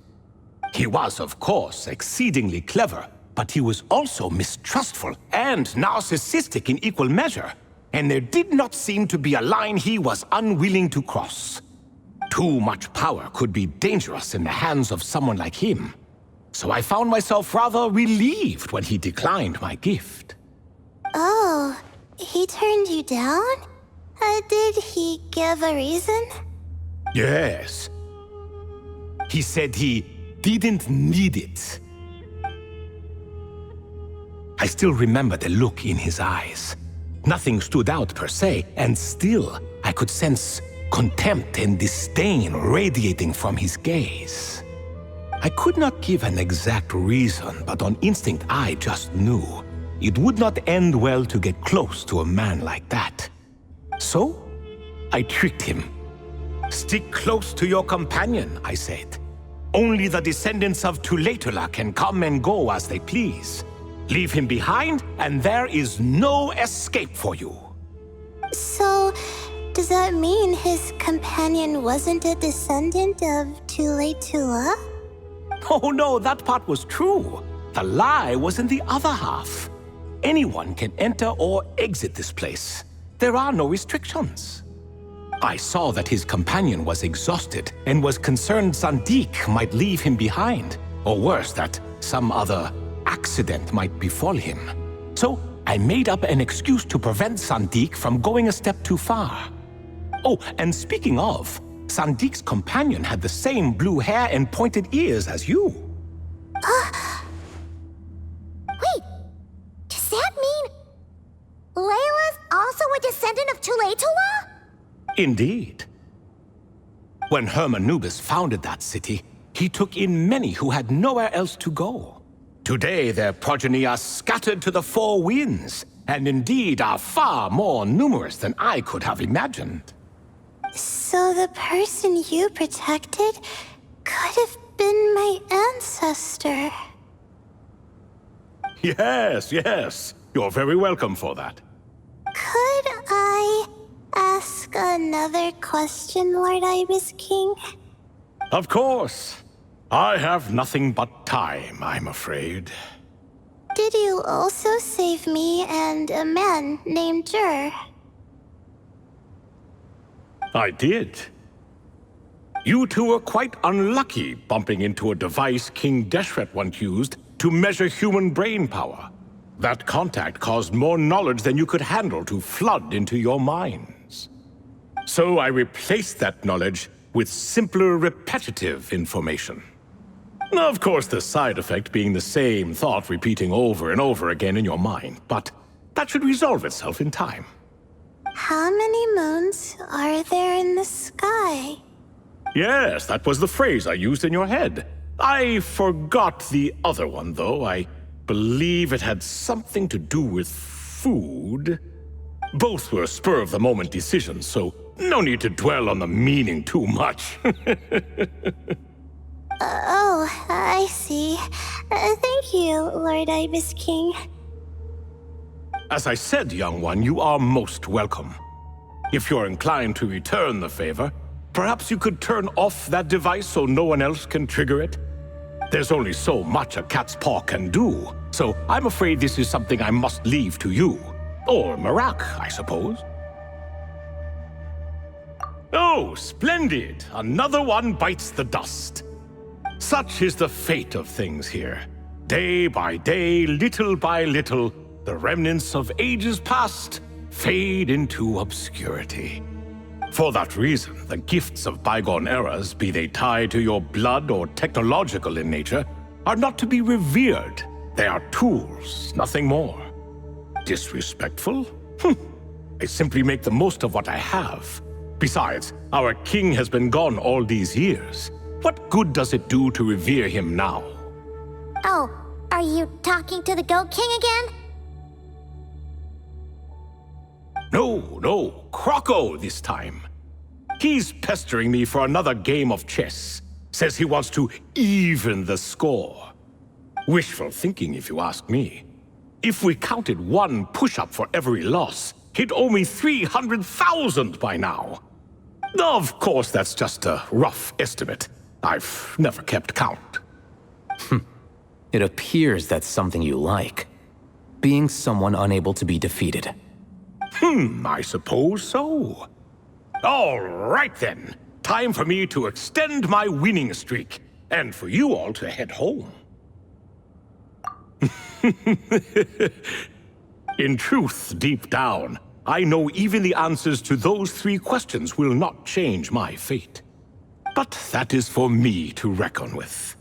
He was, of course, exceedingly clever, but he was also mistrustful and narcissistic in equal measure, and there did not seem to be a line he was unwilling to cross. Too much power could be dangerous in the hands of someone like him, so I found myself rather relieved when he declined my gift. Oh, he turned you down? Did he give a reason? Yes. He said he didn't need it. I still remember the look in his eyes. Nothing stood out per se, and still I could sense contempt and disdain radiating from his gaze. I could not give an exact reason, but on instinct I just knew it would not end well to get close to a man like that. So, I tricked him. Stick close to your companion, I said. Only the descendants of Tulatula can come and go as they please. Leave him behind, and there is no escape for you. So, does that mean his companion wasn't a descendant of Tulatula? Oh no, that part was true. The lie was in the other half. Anyone can enter or exit this place. There are no restrictions. I saw that his companion was exhausted and was concerned Zandik might leave him behind, or worse, that some other accident might befall him. So I made up an excuse to prevent Zandik from going a step too far. Oh, and speaking of, Sandik's companion had the same blue hair and pointed ears as you. Wait, does that mean Layla's also a descendant of Tulatula? Indeed. When Hermanubis founded that city, he took in many who had nowhere else to go. Today, their progeny are scattered to the four winds, and indeed are far more numerous than I could have imagined. So the person you protected could have been my ancestor. Yes, yes. You're very welcome for that. Could I ask another question, Lord Ibis King? Of course. I have nothing but time, I'm afraid. Did you also save me and a man named Jur? I did. You two were quite unlucky bumping into a device King Deshret once used to measure human brain power. That contact caused more knowledge than you could handle to flood into your minds. So I replaced that knowledge with simpler, repetitive information. Of course, the side effect being the same thought repeating over and over again in your mind, but that should resolve itself in time. How many moons are there in the sky? Yes, that was the phrase I used in your head. I forgot the other one, though. I believe it had something to do with food. Both were spur-of-the-moment decisions, so no need to dwell on the meaning too much. Oh, I see. Thank you, Lord Ibis King. As I said, young one, you are most welcome. If you're inclined to return the favor, perhaps you could turn off that device so no one else can trigger it? There's only so much a cat's paw can do, so I'm afraid this is something I must leave to you. Or Marak, I suppose. Oh, splendid! Another one bites the dust. Such is the fate of things here. Day by day, little by little, the remnants of ages past fade into obscurity. For that reason, the gifts of bygone eras, be they tied to your blood or technological in nature, are not to be revered, They are tools, nothing more. Disrespectful? I simply make the most of what I have. Besides, our king has been gone all these years. What good does it do to revere him now? Oh, are you talking to the Goat King again? No, Croco this time. He's pestering me for another game of chess. Says he wants to even the score. Wishful thinking, if you ask me. If we counted one push-up for every loss, he'd owe me 300,000 by now. Of course, that's just a rough estimate. I've never kept count. It appears that's something you like. Being someone unable to be defeated. I suppose so. All right then. Time for me to extend my winning streak, and for you all to head home. In truth, deep down, I know even the answers to those 3 questions will not change my fate. But that is for me to reckon with.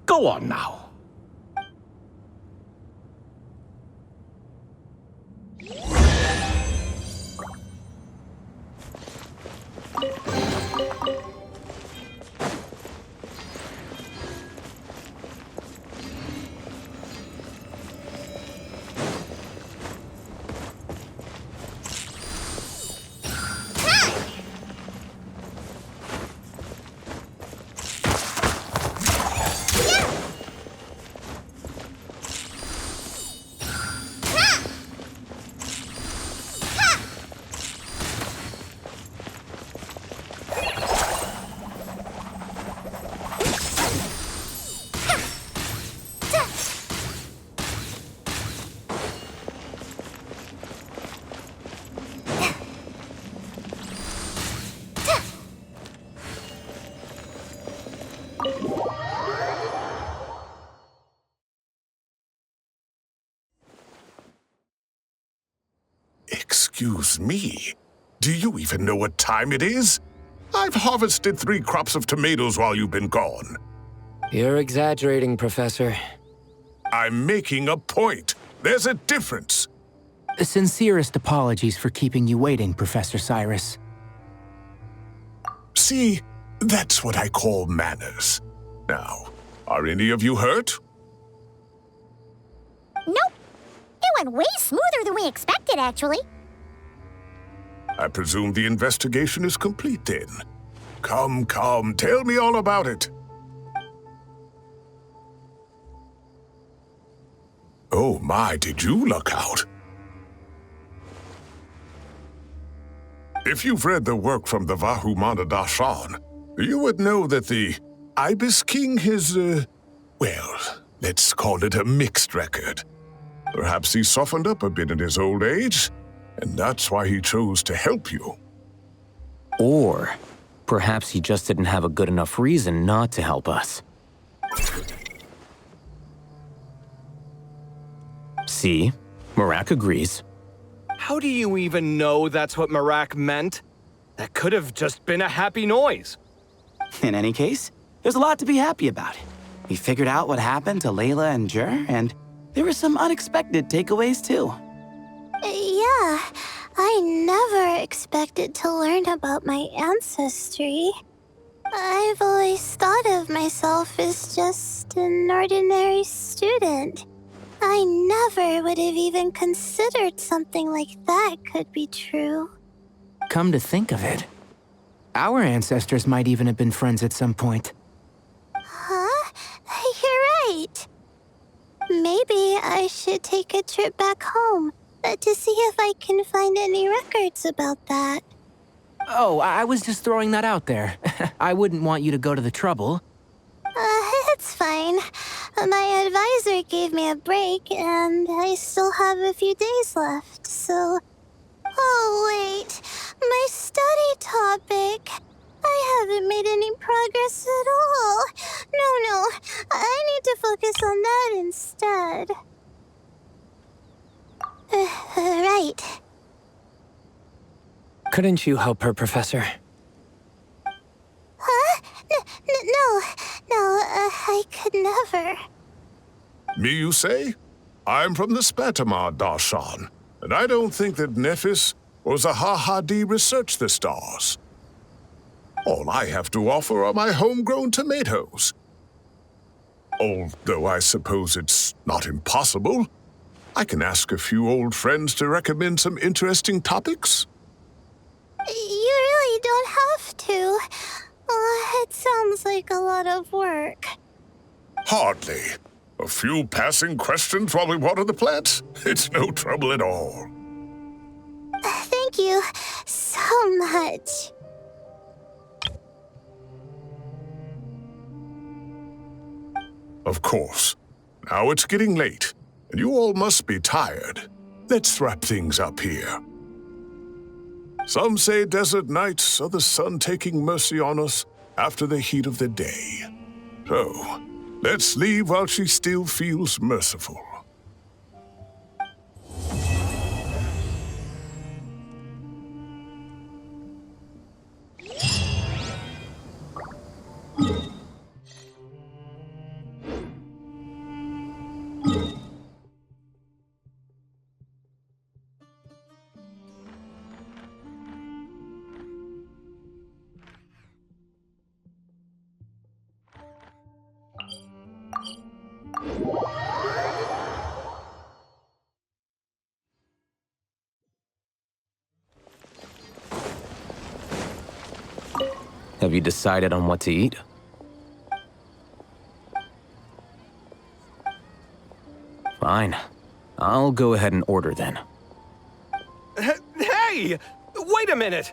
Go on now. Excuse me, do you even know what time it is? I've harvested 3 crops of tomatoes while you've been gone. You're exaggerating, Professor. I'm making a point. There's a difference. Sincerest apologies for keeping you waiting, Professor Cyrus. See, that's what I call manners. Now, are any of you hurt? Nope. It went way smoother than we expected, actually. I presume the investigation is complete then. Come, tell me all about it. Oh my, did you luck out? If you've read the work from the Vahumana Dashan, you would know that the Ibis King has, well, let's call it a mixed record. Perhaps he softened up a bit in his old age, and that's why he chose to help you. Or perhaps he just didn't have a good enough reason not to help us. See? Marak agrees. How do you even know that's what Marak meant? That could have just been a happy noise. In any case, there's a lot to be happy about. We figured out what happened to Layla and Jur, and there were some unexpected takeaways too. Yeah, I never expected to learn about my ancestry. I've always thought of myself as just an ordinary student. I never would have even considered something like that could be true. Come to think of it, our ancestors might even have been friends at some point. Huh? You're right. Maybe I should take a trip back home to see if I can find any records about that. Oh, I was just throwing that out there. I wouldn't want you to go to the trouble. It's fine. My advisor gave me a break, and I still have a few days left, so... Oh, wait. My study topic. I haven't made any progress at all. No. I need to focus on that instead. Right. Couldn't you help her, Professor? Huh? No, I could never. Me, you say? I'm from the Spatamar Darshan, and I don't think that Nephis or Zahahadi researched the stars. All I have to offer are my homegrown tomatoes. Although I suppose it's not impossible, I can ask a few old friends to recommend some interesting topics. You really don't have to. It sounds like a lot of work. Hardly. A few passing questions while we water the plants? It's no trouble at all. Thank you so much. Of course. Now it's getting late, and you all must be tired. Let's wrap things up here. Some say desert nights are the sun taking mercy on us after the heat of the day. So, let's leave while she still feels merciful. Have you decided on what to eat? Fine. I'll go ahead and order then. Hey! Wait a minute!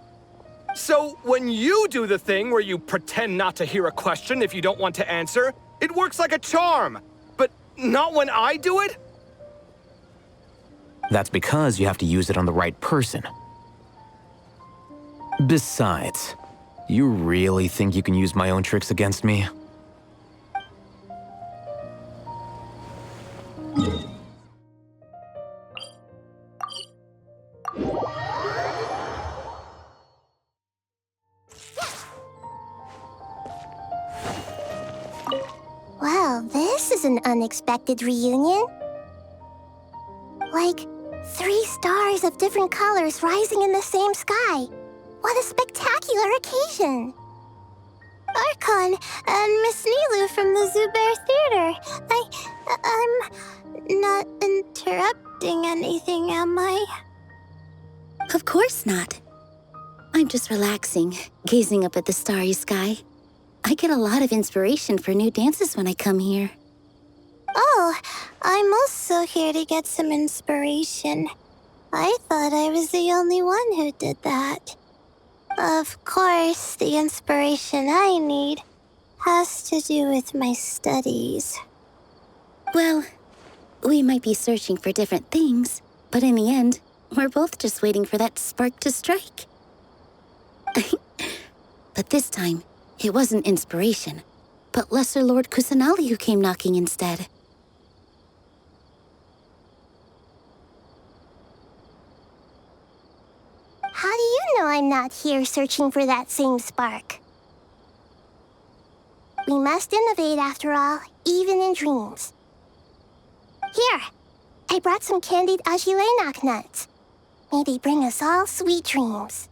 So, when you do the thing where you pretend not to hear a question if you don't want to answer, it works like a charm. But not when I do it? That's because you have to use it on the right person. Besides, you really think you can use my own tricks against me? Well, this is an unexpected reunion. Like, 3 stars of different colors rising in the same sky. What a spectacular occasion! Archon and Miss Nilu from the Zubair Theater. I'm not interrupting anything, am I? Of course not. I'm just relaxing, gazing up at the starry sky. I get a lot of inspiration for new dances when I come here. Oh, I'm also here to get some inspiration. I thought I was the only one who did that. Of course, the inspiration I need has to do with my studies. Well, we might be searching for different things, but in the end, we're both just waiting for that spark to strike. But this time, it wasn't inspiration, but Lesser Lord Kusanali who came knocking instead. How do you know I'm not here searching for that same spark? We must innovate after all, even in dreams. Here, I brought some candied ajilenak nuts. May they bring us all sweet dreams.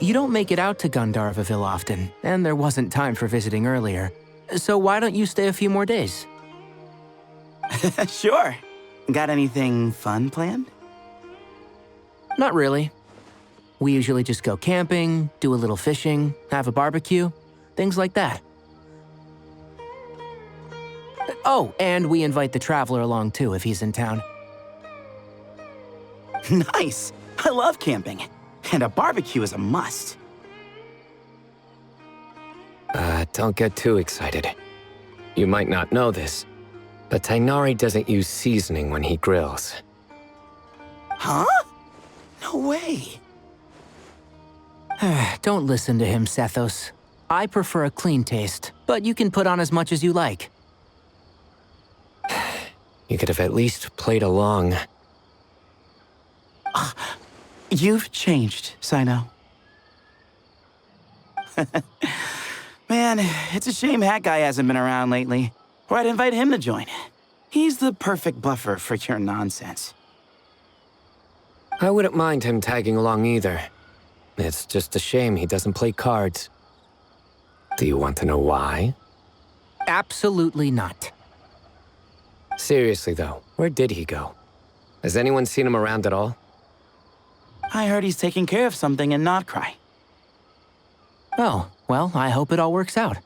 You don't make it out to Gandharvaville often, and there wasn't time for visiting earlier. So why don't you stay a few more days? Sure. Got anything fun planned? Not really. We usually just go camping, do a little fishing, have a barbecue, things like that. Oh, and we invite the Traveler along too if he's in town. Nice! I love camping. And a barbecue is a must. Don't get too excited. You might not know this, but Tainari doesn't use seasoning when he grills. Huh? No way. Don't listen to him, Sethos. I prefer a clean taste, but you can put on as much as you like. You could have at least played along. You've changed, Sino. Man, it's a shame Hat Guy hasn't been around lately, or I'd invite him to join. He's the perfect buffer for your nonsense. I wouldn't mind him tagging along either. It's just a shame he doesn't play cards. Do you want to know why? Absolutely not. Seriously though, where did he go? Has anyone seen him around at all? I heard he's taking care of something in Notcry. Oh, well, I hope it all works out.